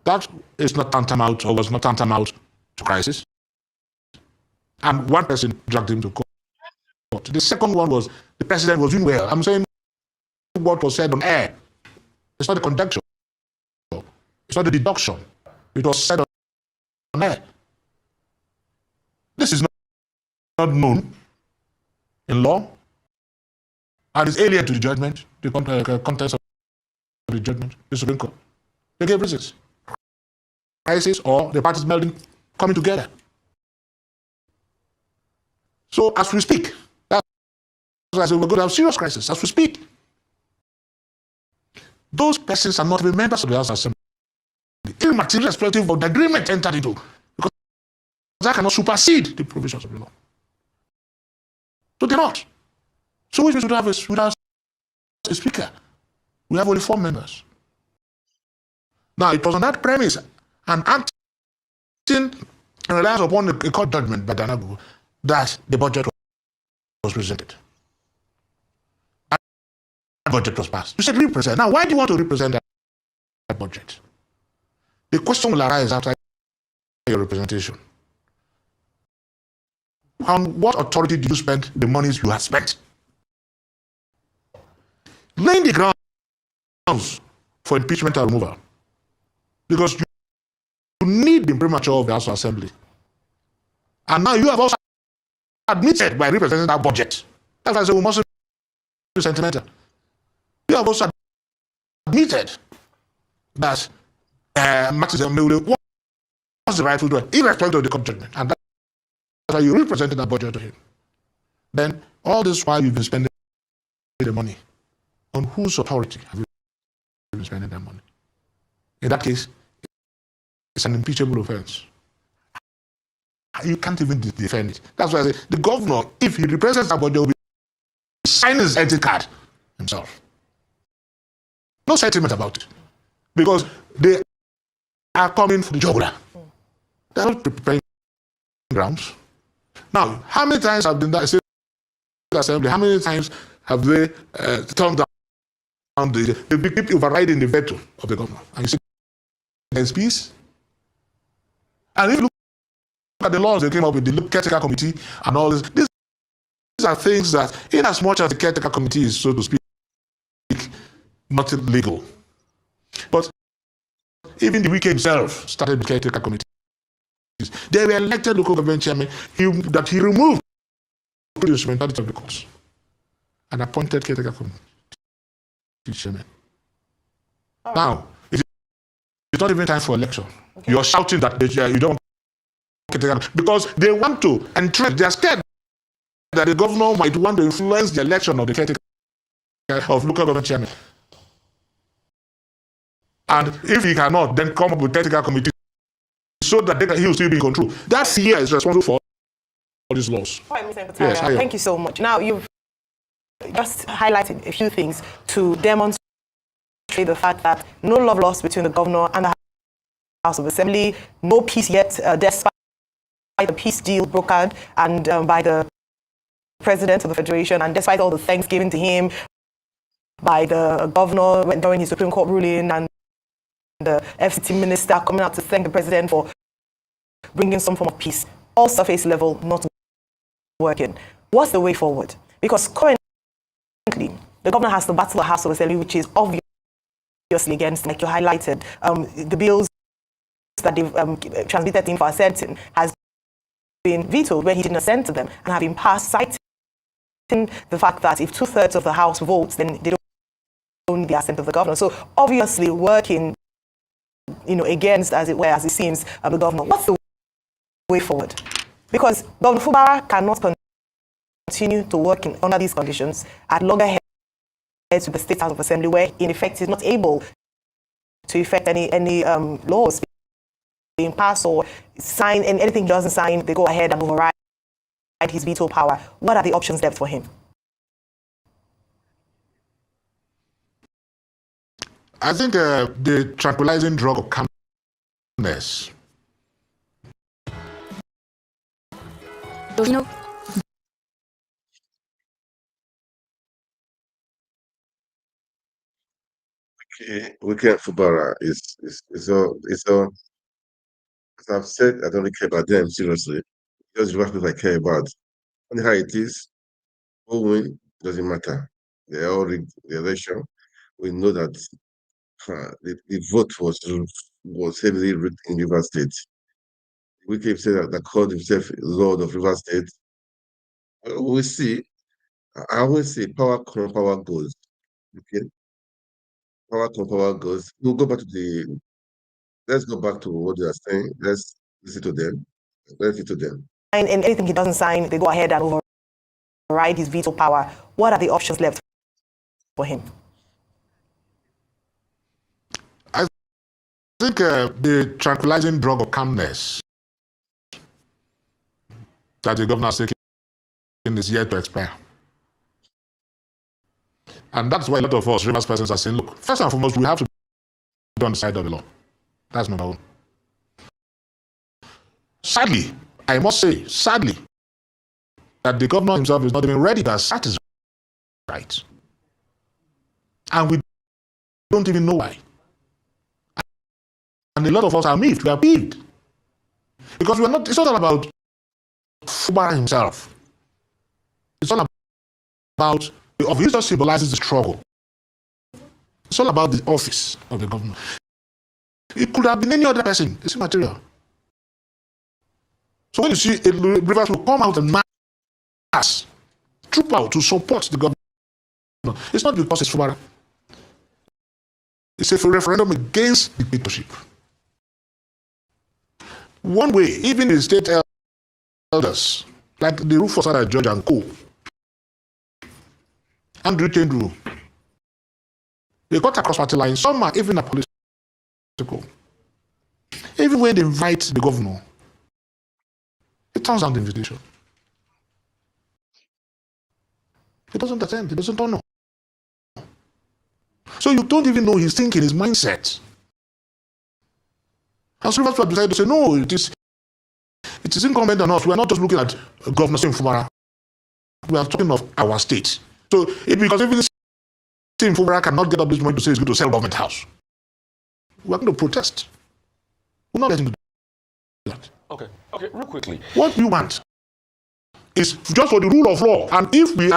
That is not tantamount, or was not tantamount to crisis. And one person dragged him to court. The second one was the president was doing well. I'm saying what was said on air. It's not a conjecture. It's not a deduction. It was said on air. This is not known in law, and it's alien to the judgment, the contents of the judgment, the Supreme Court. They gave reasons. Crisis or the parties melding, coming together. So as we speak, that's why I said we're going to have serious crisis as we speak. Those persons are not even members of the House Assembly, irrespective of the agreement entered into, because that cannot supersede the provisions of the law. So they're not. So which means we don't have a speaker. We have only 4 members. Now it was on that premise and acting in reliance upon a court judgment by Danabu that the budget was presented. And the budget was passed. You said represent. Now, why do you want to represent that budget? The question will arise after your representation. On what authority did you spend the monies you have spent? Laying the grounds for impeachment and removal. Because you need the imprimatur of the House of Assembly. And now you have also admitted by representing that budget. That's why I say we mustn't be sentimental. You have also admitted that Martin Zemule was the rightful doer, irrespective of the court judgment. And that's why you represented that budget to him. Then all this while you've been spending the money. On whose authority have you been spending that money? In that case, it's an impeachable offense. You can't even defend it. That's why I say the governor, if he represents that body, will be signing his exit card himself. No sentiment about it. Because they are coming for the jugular. They are not preparing grounds. Now, how many times have been that state assembly, how many times have they turned down the people overriding the veto of the governor? And you see, there's peace. And if you look at the laws they came up with, the caretaker committee and all this, these are things that, in as much as the caretaker committee is, so to speak, not legal, but even the Wike himself started the caretaker committee. They were elected local government chairman that he removed the instrumentality of the courts and appointed caretaker committee chairman. Now, it's not even time for election. Okay. You're shouting that you don't because they want to entrench. They are scared that the governor might want to influence the election of the caretaker of local government chairman. And if he cannot, then come up with caretaker committee so that he will still be in control. That fear is responsible for all these laws. Yes, thank you so much. Now, you've just highlighted a few things to demonstrate the fact that no love lost between the governor and the House of Assembly, no peace yet, despite the peace deal brokered and by the President of the Federation, and despite all the thanks given to him by the governor during his Supreme Court ruling, and the FCT minister coming out to thank the President for bringing some form of peace, all surface level not working. What's the way forward? Because currently, the governor has to battle the House of Assembly, which is obviously against, like you highlighted, the bills that they've transmitted to him for assenting has been vetoed where he didn't assent to them and have been passed, citing the fact that if 2/3 of the House votes, then they don't need the assent of the governor. So obviously working, against, as it were, as it seems, the governor. What's the way forward? Because Governor Fubara cannot continue to work under these conditions at loggerheads with the State House of Assembly, where in effect is not able to effect any laws being passed or sign, and anything he doesn't sign, they go ahead and override his veto power. What are the options left for him? I think the tranquilizing drug of calmness. Weekend Fubara is all, as I've said, I don't really care about them seriously. Just the people I care about. And how it is, who win, doesn't matter. They all rigged the election. We know that the vote was heavily rigged in River State. We can say that called himself Lord of River State. We see. I always say power come, power goes. Okay, power goes. We'll go back to let's go back to what they are saying. Let's listen to them. Let's listen to them. And anything he doesn't sign, they go ahead and override his veto power. What are the options left for him? I think the tranquilizing drug of calmness that the governor is taking is yet to expire. And that's why a lot of us, Rivers persons, are saying, look, first and foremost, we have to be on the side of the law. That's number one. Sadly, I must say, that the governor himself is not even ready to assert his rights. And we don't even know why. And a lot of us are miffed, we are peeved. Because it's not all about Fubara himself. It's all about the office. It just symbolizes the struggle. It's all about the office of the governor. It could have been any other person. It's immaterial. So when you see Rivers will come out and mass, troop out to support the government, it's not because it's Fubara. It's a referendum against dictatorship. One way, even the state elders, like the Rufus George and Co., Andrew Kendru, they got across party lines. Some are even a political. Even when they invite the governor, He turns down the invitation. He doesn't attend. He doesn't know. So you don't even know his thinking, his mindset. And so Rivers decided to say, no, it is incumbent on us. We are not just looking at Governor Fubara. We are talking of our state. So because if this Fubara cannot get up this morning to say he's going to sell government house, we are going to protest. We're not letting him do that. Okay, real quickly. What you want is just for the rule of law. And if we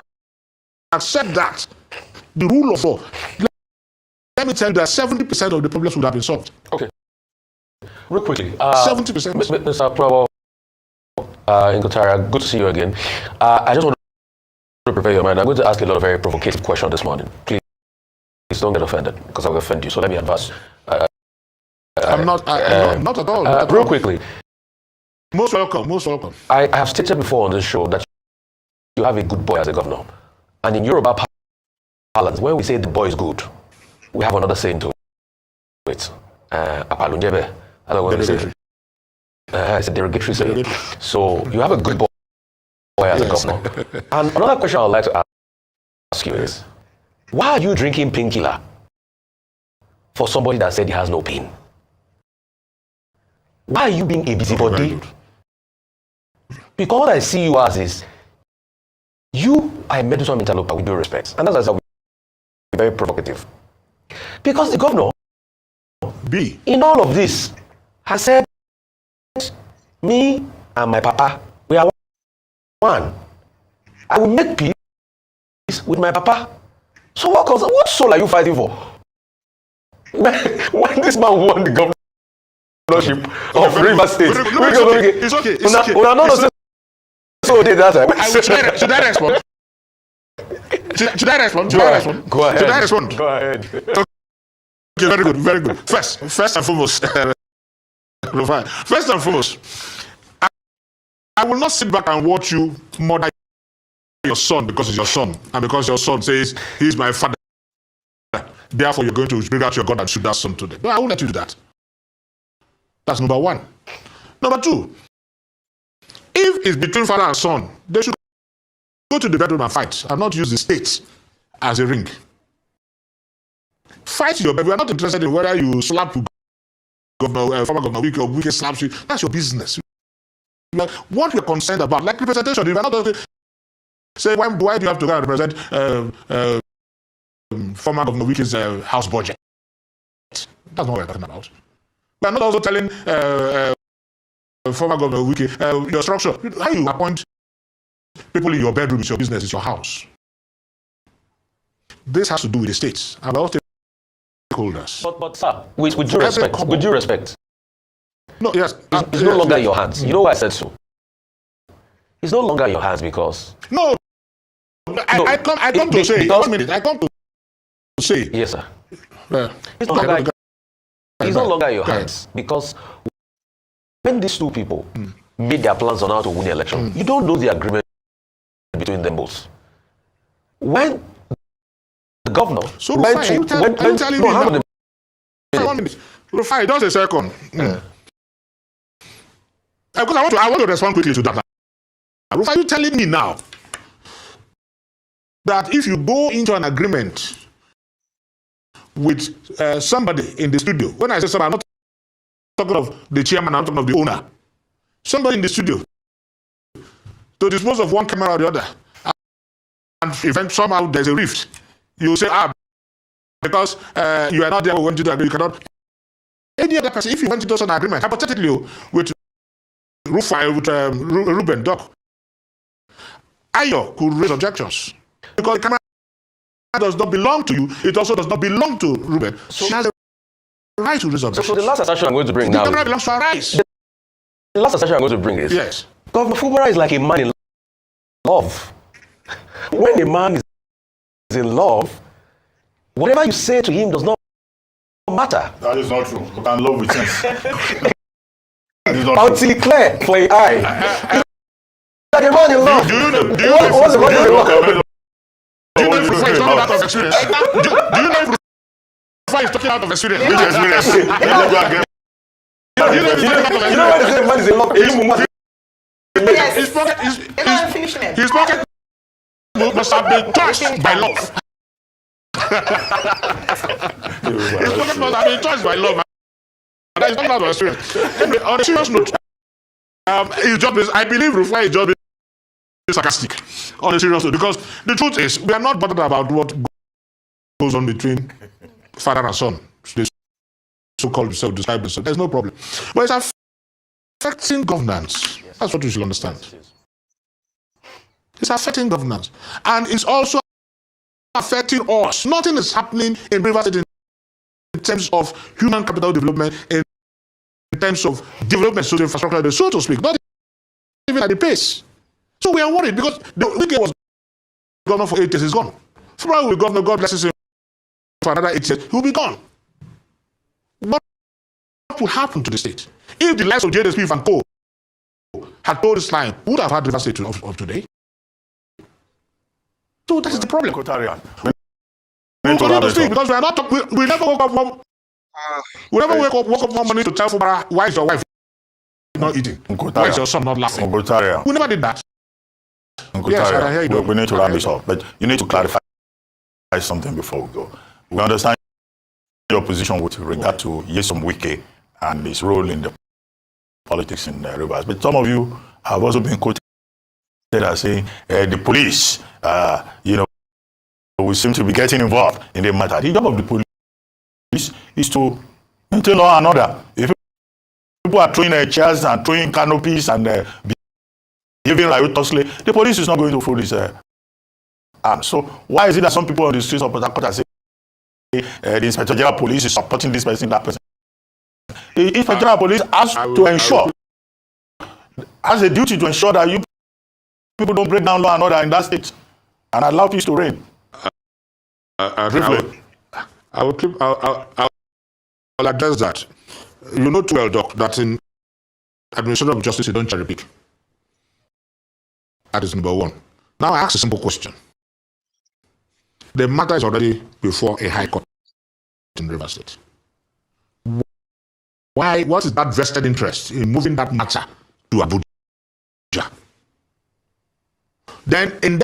accept that, the rule of law, let me tell you that 70% of the problems would have been solved. Okay. Real quickly. 70%. Mr. Provo, Ingotara, good to see you again. I just want to prepare your mind. I'm going to ask you a lot of very provocative questions this morning. Please don't get offended, because I will offend you. So let me advise. I'm not at all. Real quickly. Most welcome, most welcome. I have stated before on this show that you have a good boy as a governor. And in Yoruba parlance, when we say the boy is good, we have another saying to it. Apalunjebe. I don't know what to say. It's a derogatory saying. So you have a good boy as a governor. And another question I would like to ask you is, why are you drinking painkiller for somebody that said he has no pain? Why are you being a busybody? Because what I see you as is, you are a medical interloper with due respect. And that's why we're very provocative. Because the governor, in all of this, has said, me and my papa, we are one. I will make peace with my papa. So what soul are you fighting for? When this man won the governorship of Rivers State, it's okay. So did that time. Should I respond? Should I respond? Go ahead. Should I respond? Go ahead. Okay, very good, very good. First and foremost, I will not sit back and watch you murder your son because he's your son, and because your son says he's my father. Therefore, you're going to bring out your gun and shoot that son today. No, I won't let you do that. That's number one. Number two, if it's between father and son, they should go to the bedroom and fight and not use the state as a ring. Fight your bedroom. We are not interested in whether you slap former Governor Wike or Wike slaps you. That's your business. What we're concerned about, like representation, if you're not say, why do you have to go and represent former Governor Wike's house budget? That's not what we're talking about. We're not also telling former Governor Wike, your structure, how you appoint people in your bedroom is your business, it's your house. This has to do with the states and all stakeholders. But sir, with due respect, no, yes, it's no longer in your hands. You know why I said so? It's no longer in your hands because I come to say 1 minute. I come to say yes, sir. It's no longer in your hands because when these two people made their plans on how to win the election, you don't know the agreement between them both. When the governor went to 1 minute. Rufai, just a second. Because I want to respond quickly to that. Rufai, you telling me now that if you go into an agreement with somebody in the studio, when I say somebody, I'm not talking of the chairman, I'm talking of the owner, somebody in the studio, to dispose of one camera or the other, and if somehow there's a rift, you say, because you are not there, we want you to agree, you cannot. Any other person, if you went into an agreement, hypothetically, with Rufai, with Ruben, Doc, Ayo could raise objections. Because the camera does not belong to you, it also does not belong to Ruben. So she has a right to raise objections. So the last assertion I'm going to bring now. The camera belongs to Arise. The last assertion I'm going to bring is, yes, Governor Fubara is like a man in love. When a man is in love, whatever you say to him does not matter. That is not true. You can love with sense. Bounty clear for an eye. Like a man in love. Do you know What's the if Rufai is talking out of experience? Do you know if Rufai is talking out of experience? You know when they say man is in love, Yes. his pocket, his pocket must have been touched by love. His pocket must have been touched by love. That is not about experience. Anyway, on a serious note, I believe Rufai is just being sarcastic on a serious note, because the truth is, we are not bothered about what goes on between father and son. They so-called self-described themselves. There's no problem. But it's affecting governance. That's what we should understand. It's affecting governance. And it's also affecting us. Nothing is happening in Rivers State in terms of human capital development, in terms of development, social infrastructure, so to speak. Not even at the pace. So we are worried because the Wike was governor for 8 years, he's gone. Tomorrow will governor, God blesses him, for another 8 years, he'll be gone. What will happen to the state? If the likes of JSP and Co had told this line, would have had Rivers State of today? So that is the problem. We continue to speak because we are not. We never woke up one. We never woke up one morning to tell Fubara, why is your wife not eating? Why is your son not laughing? We never did that. Yes, I hear you. We need to wrap this up, but you need to clarify something before we go. We understand your position with regard to Nyesom Wike and his role in the politics in Rivers, but some of you have also been quoted as saying the police, we seem to be getting involved in the matter. The job of the police is to maintain law and order. If people are throwing chairs and throwing canopies and behaving riotously, the police is not going to fold his arms. So why is it that some people on the streets of Port Harcourt are saying the Inspector General Police is supporting this person, that person? The Inspector General Police has a duty to ensure that you people don't break down law and order in that state and allow peace to reign. I'll address that. You know too well, Doc, that in administration of justice you don't cherry pick. That is number one. Now I ask a simple question. The matter is already before a high court in Rivers State. Why? What is that vested interest in moving that matter to Abuja? Then in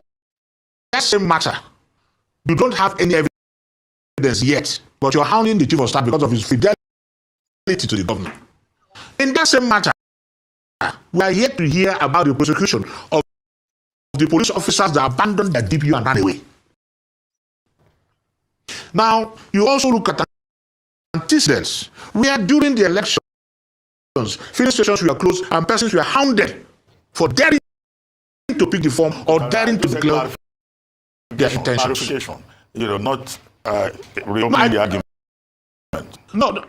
that same matter, you don't have any evidence yet, but you're hounding the chief of staff because of his fidelity to the governor. In that same matter, we are yet to hear about the prosecution of the police officers that abandoned their DPU and ran away. Now, you also look at antecedents where during the elections, filling stations were closed and persons were hounded for daring to pick the form or daring to declare their intentions. Not reopening the argument. No.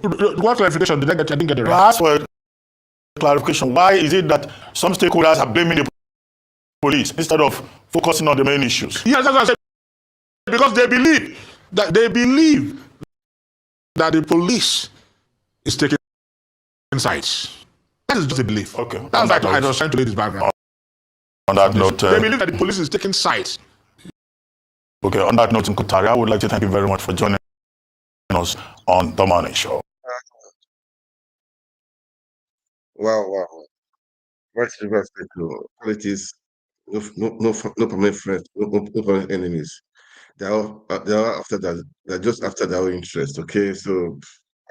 What clarification did I get? I didn't get it right. I asked for clarification. Why is it that some stakeholders are blaming the police instead of focusing on the main issues? Yes, that's what I said. Because they believe that the police is taking sides. That is just a belief. Okay. That's why I was trying to lay this background. On that note, they believe that the police is taking sides. Okay, on that note, in Kutari, I would like to thank you very much for joining us on The Morning Show. Wow. Right, Rivers State, politics, no permanent friends, no permanent enemies. They are after that. They're just after their own interest. Okay, so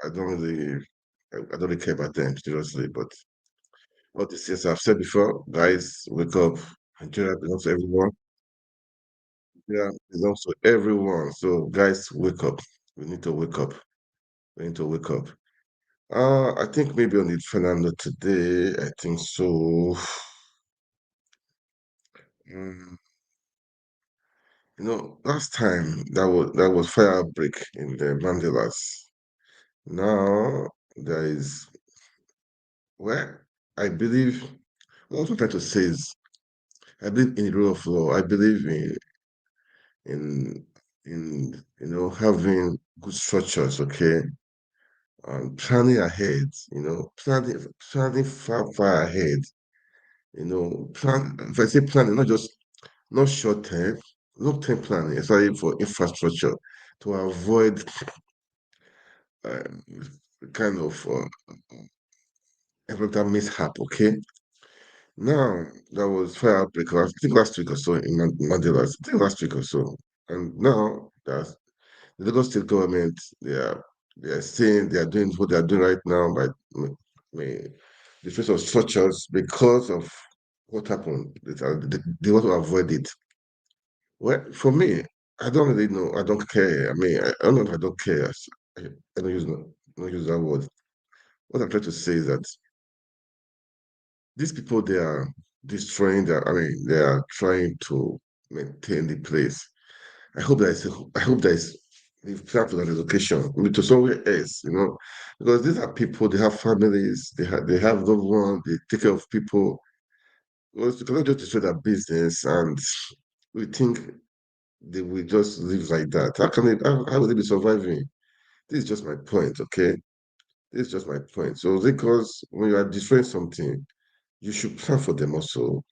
I don't really care about them seriously. But what this is, I've said before, guys, wake up. Nigeria belongs to everyone. Nigeria belongs to everyone. So guys, wake up. We need to wake up. I think maybe on the final note today, I think so. Mm, last time that was fire outbreak in the Mandilas. Now there is I believe what I'm trying to say is I believe in the rule of law. I believe in having good structures, okay, and planning ahead, planning far ahead. If I say planning, not short term, long term planning, especially for infrastructure, to avoid kind of environmental mishap, okay? Now, there was fire outbreak, I think last week or so in Mandilas, I think last week or so. And now, the Lagos state government, they are saying they are doing what they are doing right now by the face of structures because of what happened. They want to avoid it. Well, for me, I don't really know. I don't care. I mean, I don't know if I don't care. I don't use that word. What I'm trying to say is that these people, they are destroying I mean, they are trying to maintain the place. I hope there is a plan for the relocation, maybe to somewhere else, because these are people, they have families, they have loved ones, they take care of people. Because you cannot just destroy their business and we think they will just live like that. How will they be surviving? This is just my point, okay? This is just my point. So because when you are destroying something, you should plan for them also,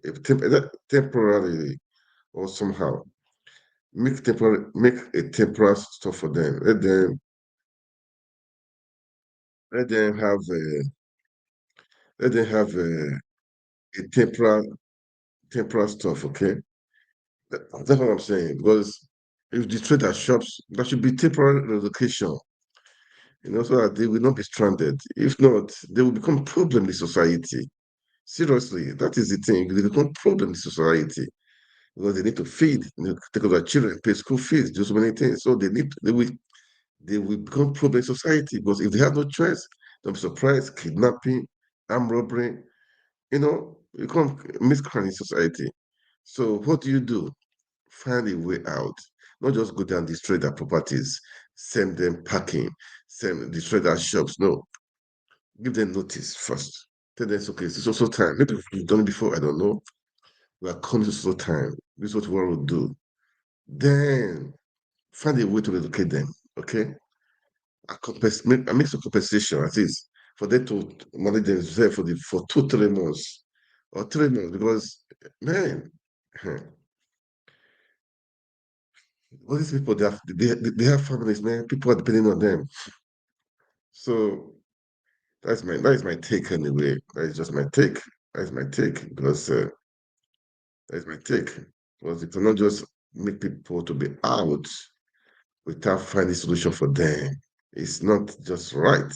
if temporarily or somehow make a temporary stuff for them. Let them have a temporary stuff, okay? That's what I'm saying. Because if you destroy their shops, that should be temporary relocation, so that they will not be stranded. If not, they will become problem in society. Seriously, that is the thing. They become problem in society because they need to feed, take care of their children, pay school fees, do so many things. So they will become problem in society because if they have no choice, they'll be surprised, kidnapping, armed robbery, become miscreant in society. So what do you do? Find a way out. Not just go down, destroy their properties, send them packing, destroy their shops. No, give them notice first. Tell them it's okay, it's also time. Maybe you've done it before, I don't know. We are coming to slow time. This is what we want to do. Then find a way to relocate them. Okay? Make some compensation at least for them to manage themselves for 2 3 months or 3 months because man, all these people they have families, man. People are depending on them. So that is my take anyway. That is just my take. That is my take because that is my take. Because you cannot just make people to be out without finding solution for them. It's not just right.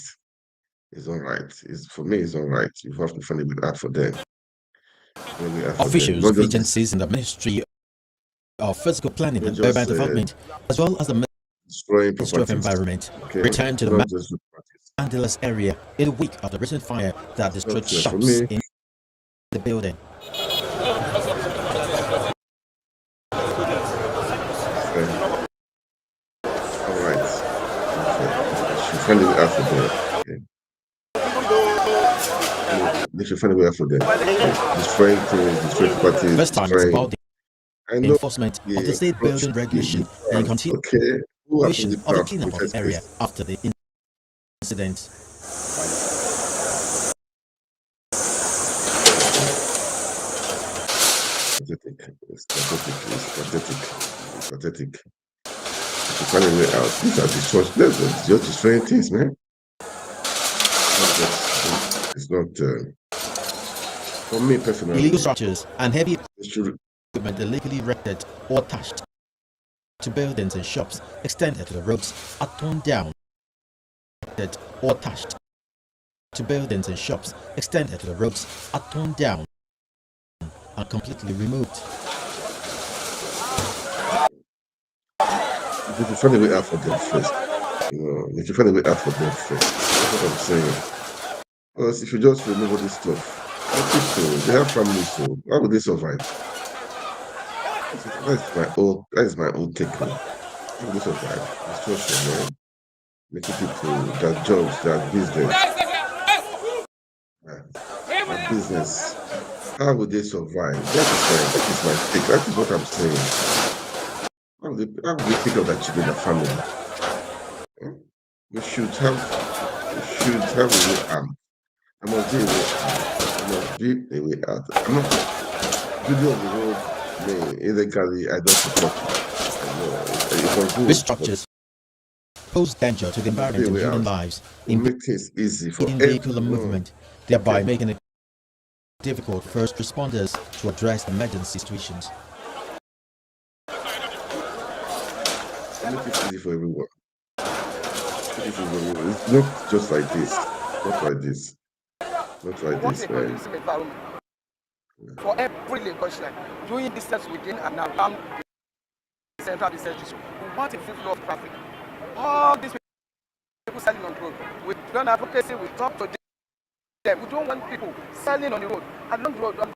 It's all right. For me, it's all right. You have to find a way out for them. Find a way out for them. Officials Not of just this, agencies in the Ministry of Physical Planning not and Urban just Development, as well as the destroying Ministry of properties. Environment, Okay, returned to the not just properties. Mandilas area in a week of the recent fire that It's not destroyed for shops me. in the building. Uh, all right. They should find a way out for them. Okay. They should find a way out for them. Destroying things, destroying properties, This time it's destroying. about the I know enforcement of the the state approach, building the regulation and plan. Okay, who approved continuation the of the plan in cleanup the of the first area place? after the incident. Pathetic. It's pathetic. It's pathetic. It's pathetic. You should find a way out. These are destruction. That's just destroying things, man. It's not. For me Illegal personally, structures and heavy it should. equipment illegally erected or attached to buildings and shops extended to the roads are torn down or attached to buildings and shops extended to the roads are torn down and completely removed. They should find a way out for them first. They should find a way out for them first. That's what I'm saying. Because if you just remove all this stuff, the people they have families, so how would they survive? That is my old take. How would they survive? Destruction, man. Making people their jobs, their business, their business. How would they survive? That is my take. That is what I'm saying. How would they take care of their children, their family? Eh? We should have we should have a way out. There must be a way out. There must be a way out. I'm not building on the road, illegally. I don't support it. I know it's not These good, but structures pose danger to the environment and human lives, Make things easy for impeding vehicular everyone. movement, thereby making it difficult for first responders to address emergency situations. Make it easy for everyone. Make it easy for everyone. It's not just like this. Not like this. Not like this, man. For every Lagosian, doing business within and around the central business district, we want a free flow of traffic. All these people selling on the road, we've done advocacy, we talk to them. We don't want people selling on the road, along the road, on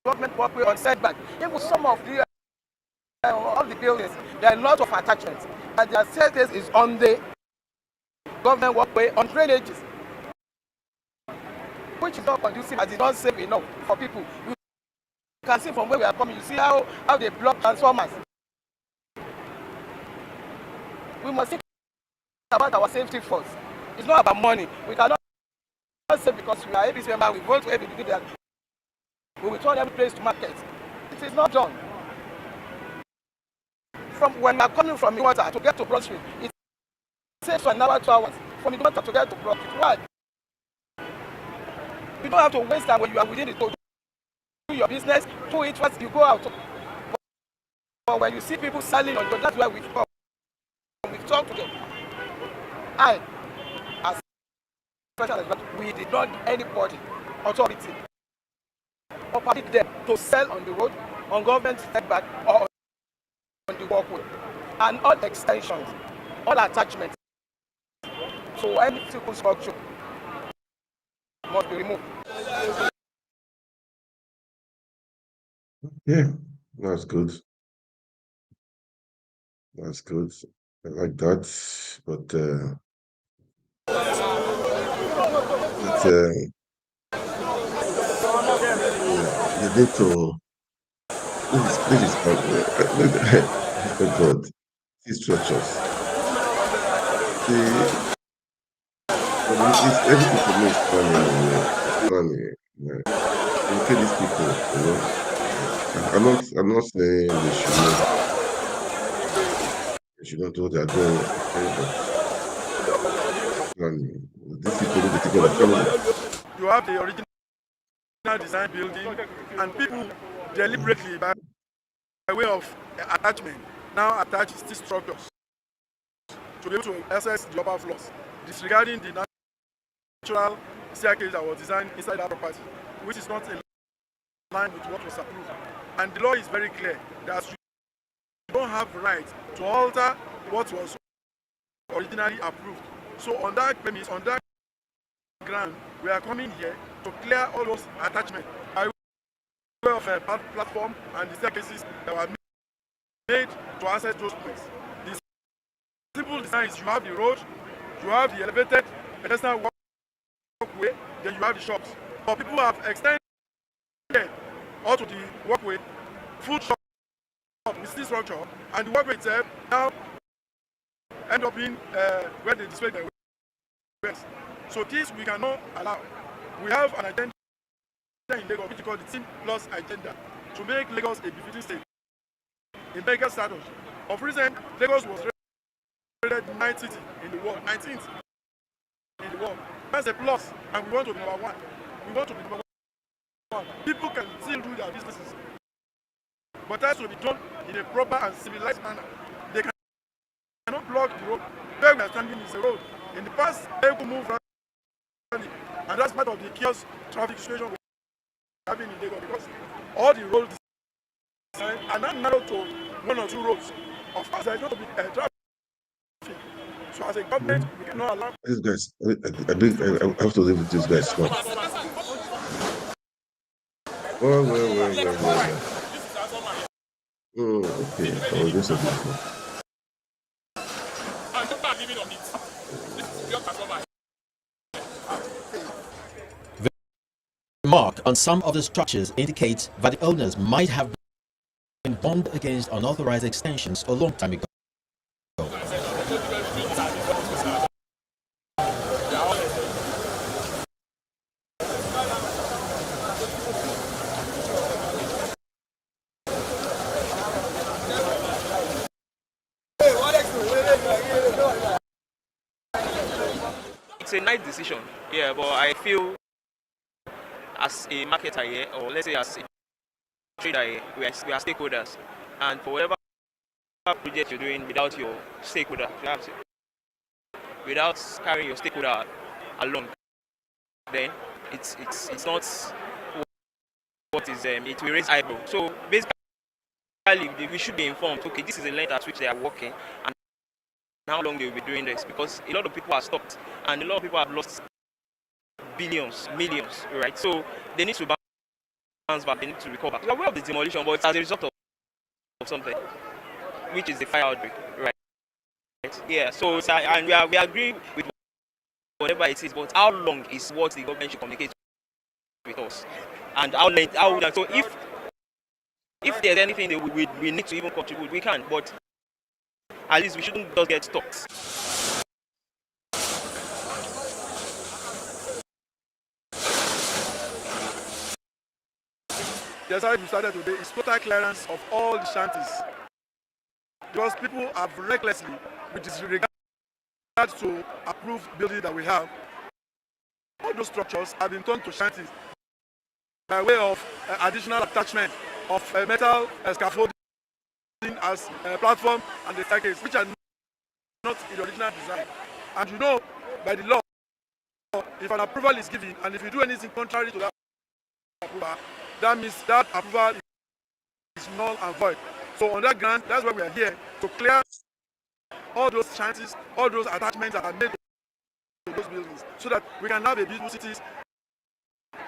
government walkway, on setback. Even some of the all the buildings, there are a lot of attachments, and their staircase is on the government walkway, on drainages, which is not conducive as it's not safe enough for people. You can see from where we are coming, you see how they block transformers. We must think about our safety first. It's not about money. We cannot say because we are APC member, we vote to every that we will turn every place to market. It is not done. From when we are coming from the water to get to Broad Street, it takes 1 hour, 2 hours from the water to get to Broad Street. Why? You don't have to waste time when you are within the road. Do your business, do it once you go out. But when you see people selling on the road, that's why we come. We talk to them. I, as special advisor, we did not give anybody authority or permit them to sell on the road, on government setback, or on the walkway. And all extensions, all attachments. So any physical structure must be removed. Yeah, that's good. That's good. I like that. But yeah, you need to this is oh God, these structures. See, it's everything for me is planning, it's planning. Educate these people, I'm not saying they should not do what they're doing, okay, but planning. These people need to take care of the family. You have the original design building, and people deliberately, by way of attachment, now attach these structures to be able to access the upper floors, disregarding the natural staircase that was designed inside that property, which is not in line with what was approved. And the law is very clear that you don't have right to alter what was originally approved. So on that premise, on that ground, we are coming here to clear all those attachments by way of a platform and the staircases that were made to access those points. The simple design is you have the road, you have the elevated pedestrian walkway, then you have the shops. But people have extended onto the walkway, food shop with this structure, and the walkway itself now end up being where they display their wares. So this we cannot allow. We have an agenda in Lagos which is called the Team Plus agenda to make Lagos a befitting state. In mega status. Of recent, Lagos was rated 90th in the world, 19th in the world. That's a plus, and we want to be number one. We want to be number one. People can still do their businesses, but that should be done in a proper and civilized manner. They cannot block the road. Where we are standing is a road. In the past, people move around, and that's part of the chaos traffic situation we're having in Lagos, because all the roads are not narrowed to 1 or 2 roads. Of course, there's going to be traffic. So as a government, we cannot allow these guys. I have to live with these guys now. Well. Oh, okay. Oh, this is beautiful. The remark on some of the structures indicates that the owners might have been warned against unauthorized extensions a long time ago. it's a nice decision, yeah, but I feel as a marketer here, or let's say as a trader here, we are stakeholders, and for whatever project you're doing without your stakeholder, without carrying your stakeholder along, then it's not what is it will raise eyebrow. So basically, we should be informed. Okay, this is a length at which they are working, and how long they will be doing this, because a lot of people are stopped, and a lot of people have lost billions, millions, right? So they need to bounce back, they need to recover. We are aware of the demolition, but it's as a result of something, which is the fire outbreak, right? Yeah. So and we agree with whatever it is, but how long is what the government should communicate with us, and how late? So if there's anything that we need to even contribute, we can, but at least we shouldn't just get stuck. The exercise we started today is total clearance of all the shanties, because people have recklessly, with disregard to approved buildings that we have, all those structures have been turned to shanties by way of additional attachment of metal scaffolding as a platform and the staircase, which are not in the original design. And you know, by the law, if an approval is given and if you do anything contrary to that approval, that means that approval is null and void. So on that ground, that's why we are here, to clear all those shanties, all those attachments that are made to those buildings, so that we can have a beautiful cities.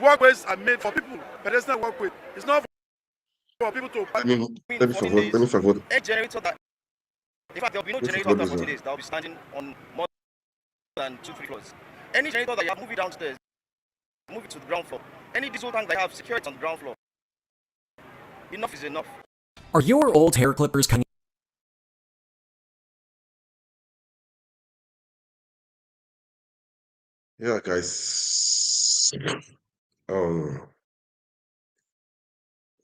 Walkways are made for people, pedestrian walkway. It's not for people to. Let me forward. A generator that, in fact, there will be no generator after 40 days that will be standing on more than 2-3 floors. Any generator that you have, move it downstairs, move it to the ground floor. Any diesel tank that you have, secure it on the ground floor. Enough is enough. Are your old hair clippers coming? Yeah, guys.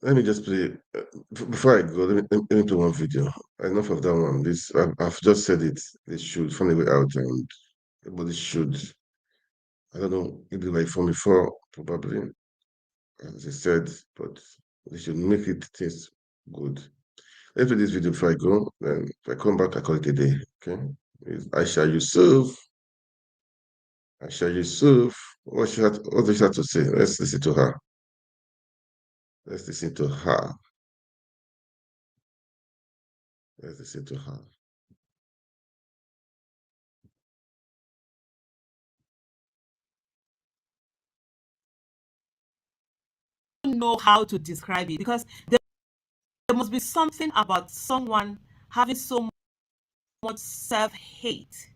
Let me just play before I go. Let me play one video. Enough of that one. This I've just said it. They should find a way out, and everybody should. I don't know. Maybe like from before, probably, as I said, but they should make it taste good. Let's do this video before I go. Then if I come back, I call it a day. Okay. It's Aisha Yusuf. Aisha Yusuf. What does she have to say? Let's listen to her. Let's listen to her. Let's listen to her. Know how to describe it, because there must be something about someone having so much self-hate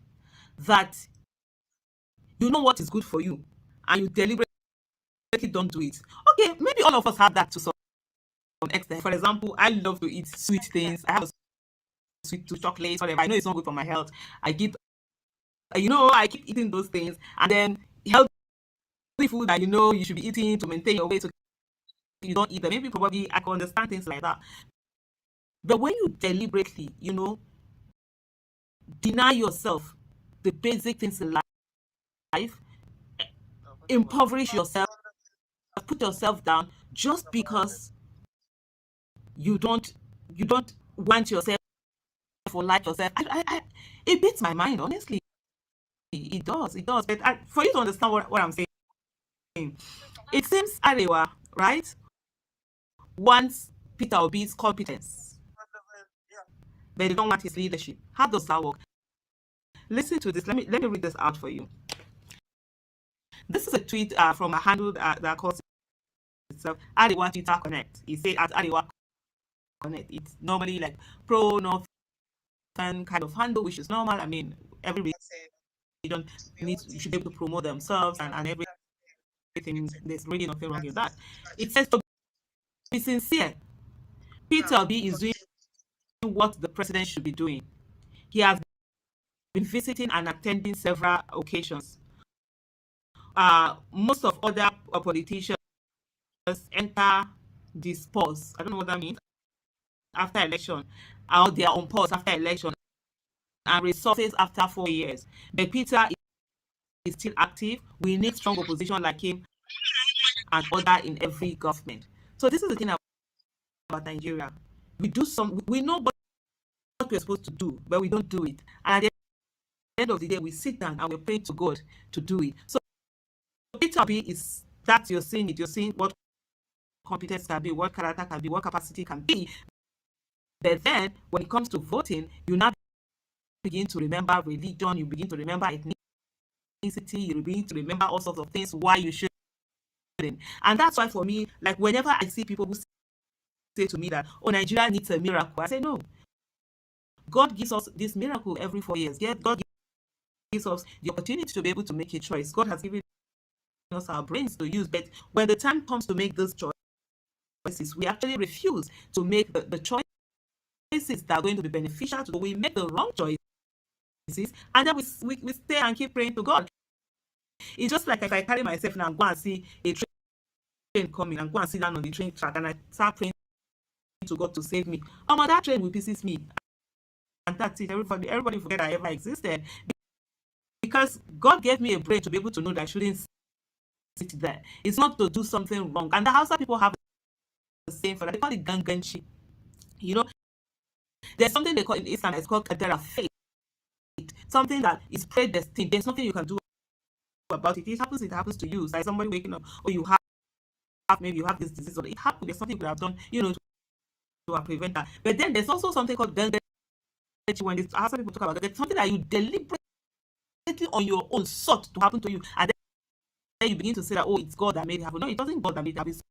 that you know what is good for you and you deliberately don't do it. Okay, maybe all of us have that to some extent. For example, I love to eat sweet things. I have a sweet to chocolate, whatever. I know it's not good for my health. I keep eating those things, and then healthy food that you should be eating to maintain your weight, so you don't eat them. Maybe probably I can understand things like that. But when you deliberately, deny yourself the basic things in life, impoverish yourself, put yourself down just because you don't want yourself or like yourself, it beats my mind, honestly. It does. But for you to understand what I'm saying, it seems Arewa, right, wants Peter Obi's competence, but they don't want his leadership. How does that work? Listen to this. Let me read this out for you. This is a tweet from a handle that calls itself Arewa Twitter Connect. He said at Arewa Connect, it's normally like pro-North kind of handle, which is normal. I mean, everybody you should be able to promote themselves and everything. There's really nothing wrong with that. It says to be sincere. Peter Obi is doing what the president should be doing. He has been visiting and attending several occasions. Most of other politicians enter this pause. I don't know what that means. After election, or they are on pause after election and resurface after 4 years. But Peter is still active. We need strong opposition like him and order in every government. So this is the thing about Nigeria. We know what we're supposed to do, but we don't do it. And at the end of the day, we sit down and we're praying to God to do it. So Peter Obi is that you're seeing it. You're seeing what competence can be, what character can be, what capacity can be. But then, when it comes to voting, you now begin to remember religion, you begin to remember ethnicity, you begin to remember all sorts of things why you shouldn't. And that's why for me, like whenever I see people who say to me that, oh, Nigeria needs a miracle, I say no. God gives us this miracle every 4 years. Yeah, God gives us the opportunity to be able to make a choice. God has given us our brains to use, but when the time comes to make those choices, we actually refuse to make the choices that are going to be beneficial to us. We make the wrong choices, and then we stay and keep praying to God. It's just like if I carry myself now and go and see a train coming and go and sit down on the train track and I start praying to God to save me. That train will pieces me. And that's it. Everybody forget I ever existed. Because God gave me a brain to be able to know that I shouldn't sit there. It's not to do something wrong. And the Hausa people have the same for that. They call it ganganchi. You know, there's something they call in Islam, it's called kadara, fate. Something that is predestined. There's nothing you can do about it. It happens to you. It's like somebody waking up, or you have maybe you have this disease, or it happened. There's something you could have done, to prevent that. But then there's also something called ganganchi. When the Hausa people talk about it, it's something that you deliberately on your own sought to happen to you, and then you begin to say that, oh, it's God that made it happen. No, it doesn't God that made it happen. It's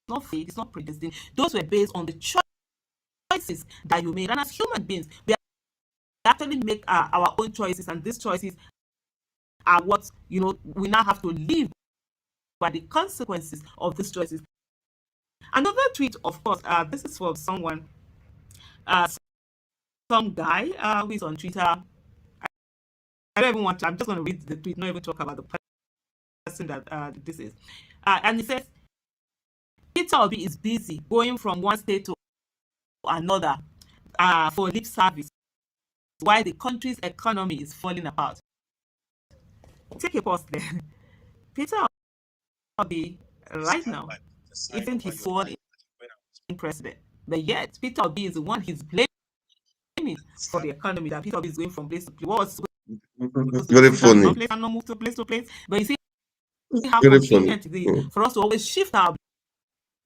not fate, it's not predestined. Those were based on the choices that you made. And as human beings, we actually make our own choices, and these choices are what we now have to live by the consequences of these choices. Another tweet, of course, this is for someone, some guy who is on Twitter. I don't even want to. I'm just going to read the tweet, not even talk about the person that this is. And he says, Peter Obi is busy going from one state to another for lip service, while the country's economy is falling apart. Take a pause there. Peter Obi, right now, isn't he sworn in president? But yet, Peter Obi is the one he's blaming for the economy, that Peter Obi is going from place to place. What was very funny. Place and not move to place to place. But you see how Very convenient funny. it is for us to always shift our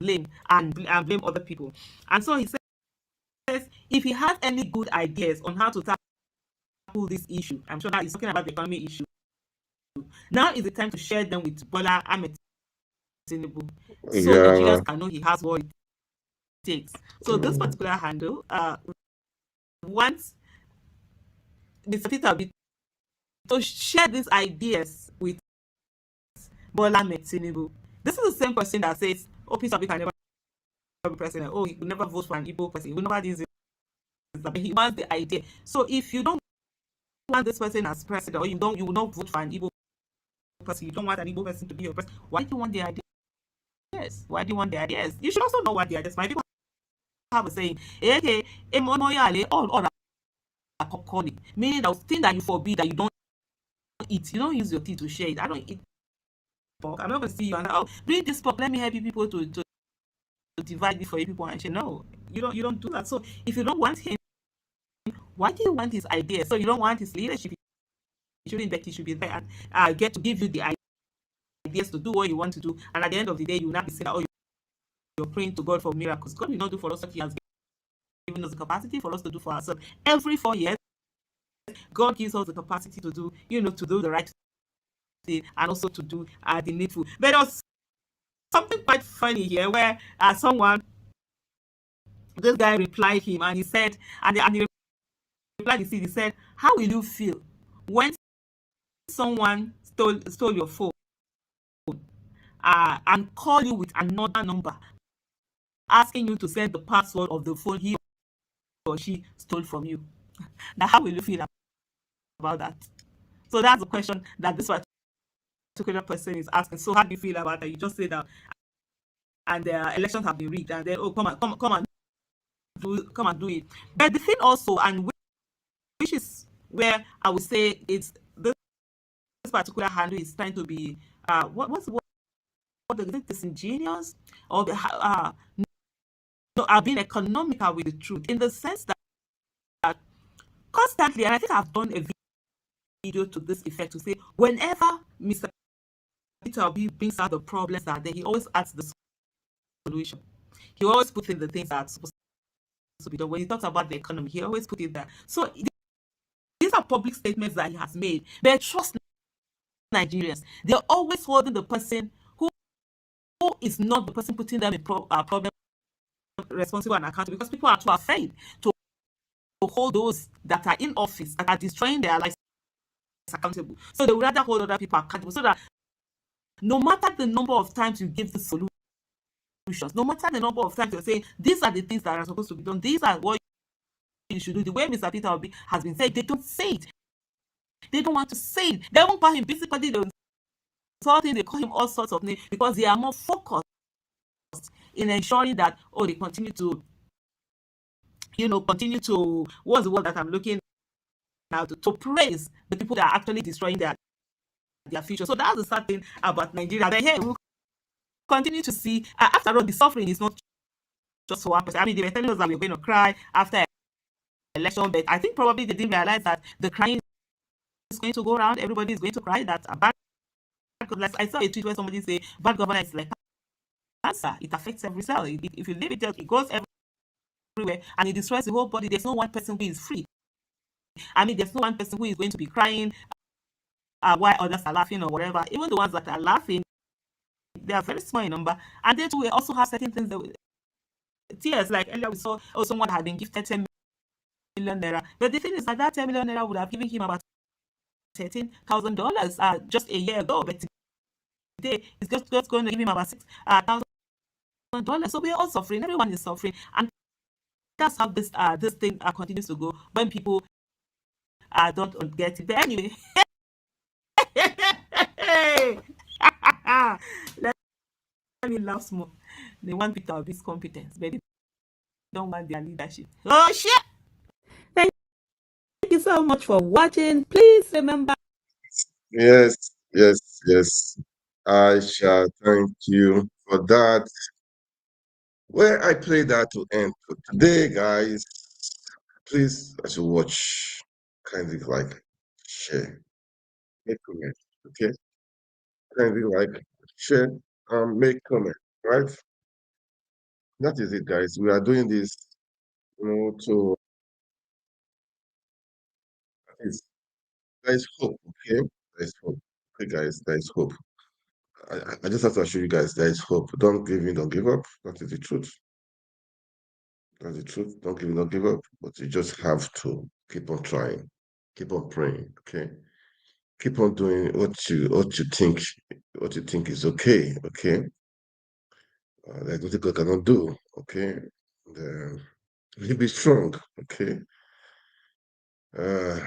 blame and blame other people. And so he says, if he has any good ideas on how to tackle this issue, I'm sure that he's talking about the economy issue. Now is the time to share them with Bola Ahmed Tinubu, so Nigerians can know he has what it takes. So this particular handle wants Mr. Peter Obi to share these ideas with Bola Ahmed Tinubu. This is the same person that says, oh, Peter Obi can never be president. Oh, he will never vote for an Igbo person. He will never do this. He wants the idea. So if you don't want this person as president, or you will not vote for an Igbo person, you don't want an Igbo person to be your president, why do you want the ideas? Yes. Why do you want the ideas? You should also know what the ideas. My people have a saying, all meaning the thing that you forbid, that you don't eat. You don't use your teeth to share it. I don't eat pork. I'm not going to see you and bring this pork. Let me help you people to divide it for you people and share. No, you don't do that. So if you don't want him, why do you want his ideas? So you don't want his leadership. He should be there and get to give you the ideas to do what you want to do. And at the end of the day, you will not be saying, oh, you're praying to God for miracles. God will not do for us what he has given us the capacity for us to do for ourselves. Every 4 years, God gives us the capacity to do, to do the right thing and also to do the needful. But there was something quite funny here where this guy replied him, and he said, and he replied, he said, how will you feel when someone stole your phone and call you with another number, asking you to send the password of the phone he or she stole from you? Now, how will you feel about that? So that's the question that this particular person is asking. So how do you feel about that? You just say that, and the elections have been rigged, and then come and do it. But the thing also, and which is where I would say it's this particular handle is trying to be what's the word? Is it disingenuous or no, are being economical with the truth in the sense that constantly, and I think I've done a video to this effect to say whenever Mr. Peter Obi brings out the problems that are there, he always adds the solution. He always puts in the things that are supposed to be done. When he talks about the economy, he always puts it there. So these are public statements that he has made. But trust Nigerians. They're always holding the person who is not the person putting them in problem responsible and accountable, because people are too afraid to hold those that are in office that are destroying their lives accountable. So they would rather hold other people accountable, so that no matter the number of times you give the solutions, no matter the number of times you're saying these are the things that are supposed to be done, these are what you should do, the way Mr. Peter Obi has been said, they don't say it. They don't want to say it. They won't call him basically the insulting, they call him all sorts of names because they are more focused in ensuring that they continue to what's the word that I'm looking now to praise the people that are actually destroying their future. So that's the sad thing about Nigeria. But hey, we'll continue to see. After all, the suffering is not just for one person. I mean, they were telling us that we were going to cry after election, but I think probably they didn't realize that the crying is going to go around. Everybody is going to cry. That a bad, like I saw a tweet where somebody say bad governance is like cancer. It affects every cell. If you leave it goes everywhere and it destroys the whole body. There's no one person who is free. I mean, there's no one person who is going to be crying while others are laughing or whatever. Even the ones that are laughing, they are very small in number, and they too will also have certain things that tears. Like earlier we saw someone had been gifted 10 million naira, but the thing is that 10 million naira would have given him about $13,000 just a year ago, but today it's just going to give him about $6,000. So we're all suffering. Everyone is suffering, and that's how this thing continues to go when people don't get it. But anyway, let me laugh small. They want Peter Obi's competence, but they don't want their leadership. Oh shit! Thank you so much for watching. Please remember. Yes, yes, yes. I shall thank you for that. Where I play that to end for today, guys. Please, as you watch, kindly like, share, make comment, okay? Kindly like, share, make comment, right? That is it, guys. We are doing this, to at least there is hope, okay? There is hope. Okay, guys, there is hope. I just have to assure you guys there is hope. Don't give in, don't give up. That is the truth. That's the truth. Don't give in, don't give up. But you just have to keep on trying, keep on praying, okay? Keep on doing what you think is okay, okay? There's nothing God cannot do, okay? And, be strong, okay? Uh,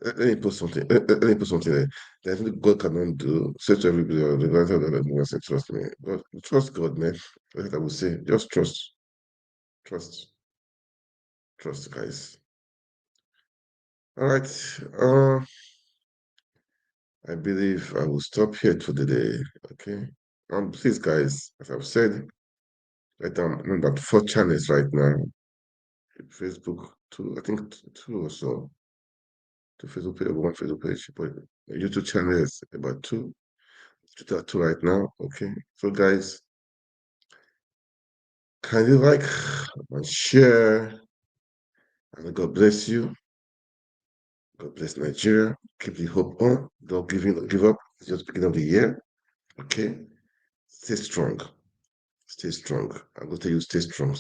let me put something. Let me put something there. There's nothing God cannot do. Say to everybody, trust me. God, trust God, man. That's what I would say. Just trust. Trust. Trust, guys. All right. I believe I will stop here for the day. Okay. Please, guys, as I've said, I'm about 4 channels right now. Facebook, two, I think two or so. Two Facebook page, one Facebook page, but YouTube channel is about two. Two right now. Okay. So, guys, can you like and share? And God bless you. God bless Nigeria. Keep the hope on. Don't give in, don't give up. It's just beginning of the year. Okay. Stay strong. Stay strong. I'm going to tell you, stay strong,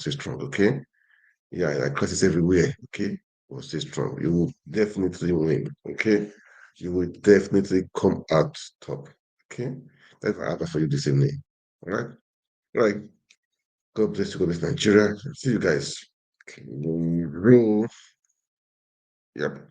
okay? Yeah, like crisis everywhere, okay? But stay strong. You will definitely win, okay? You will definitely come out top, okay? That's what I have for you this evening, all right? All right. God bless you, God bless Nigeria. See you guys. Okay. Yep.